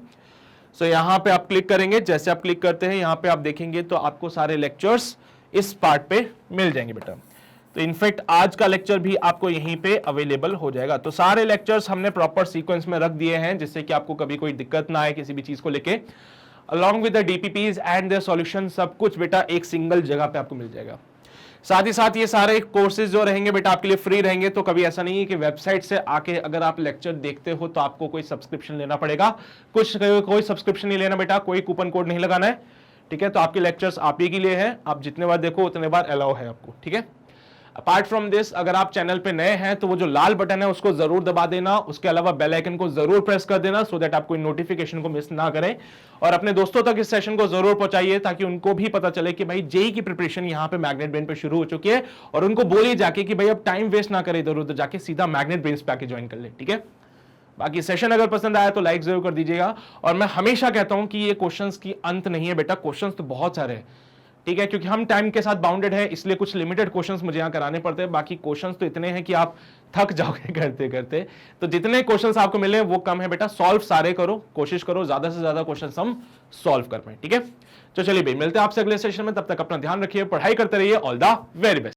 S1: सो यहाँ पे आप क्लिक करेंगे, जैसे आप क्लिक करते हैं यहाँ पे आप देखेंगे तो आपको सारे लेक्चर्स इस पार्ट पे मिल जाएंगे बेटा। तो इनफैक्ट आज का लेक्चर भी आपको यहीं पे अवेलेबल हो जाएगा। तो सारे लेक्चर्स हमने प्रॉपर सीक्वेंस में रख दिए हैं जिससे कि आपको कभी कोई दिक्कत ना आए किसी भी चीज को लेके। Along with the DPPs and their solution, सब कुछ बेटा एक सिंगल जगह पे आपको मिल जाएगा। साथ ही साथ ये सारे कोर्सेज जो रहेंगे बेटा आपके लिए फ्री रहेंगे। तो कभी ऐसा नहीं है कि वेबसाइट से आके अगर आप लेक्चर देखते हो तो आपको कोई सब्सक्रिप्शन लेना पड़ेगा। कोई सब्सक्रिप्शन नहीं लेना बेटा, कोई कूपन कोड नहीं लगाना है, ठीक है। तो आपके लेक्चर्स आप ही के लिए है, आप जितने बार देखो उतने बार अलाउ है आपको, ठीक है। अपार्ट फ्रॉम दिस, अगर आप चैनल पे नए हैं तो वो जो लाल बटन है उसको जरूर दबा देना, उसके अलावा बेल आइकन को जरूर प्रेस कर देना सो दैट आप कोई नोटिफिकेशन को मिस ना करें। और अपने दोस्तों तक इस सेशन को जरूर पहुंचाइए ताकि उनको भी पता चले कि भाई जेई की प्रिपरेशन यहाँ पे मैग्नेट ब्रेन पे शुरू हो चुकी है, और उनको बोलिए जाके कि भाई अब टाइम वेस्ट ना करे इधर उधर जाके, सीधा मैग्नेट ब्रेन पे आके ज्वाइन कर ले, ठीक है। बाकी सेशन अगर पसंद आया तो लाइक जरूर कर दीजिएगा। और मैं हमेशा कहता हूं कि ये क्वेश्चंस की अंत नहीं है बेटा, क्वेश्चंस तो बहुत सारे हैं, ठीक है। क्योंकि हम टाइम के साथ बाउंडेड है इसलिए कुछ लिमिटेड क्वेश्चंस मुझे यहां कराने पड़ते हैं। बाकी क्वेश्चंस तो इतने हैं कि आप थक जाओगे करते करते। तो जितने क्वेश्चंस आपको मिले वो कम है बेटा, सॉल्व सारे करो, कोशिश करो ज्यादा से ज्यादा क्वेश्चंस हम सॉल्व कर पाए, ठीक है। तो चलिए भाई, मिलते हैं आपसे अगले सेशन में, तब तक अपना ध्यान रखिए, पढ़ाई करते रहिए, ऑल द वेरी बेस्ट।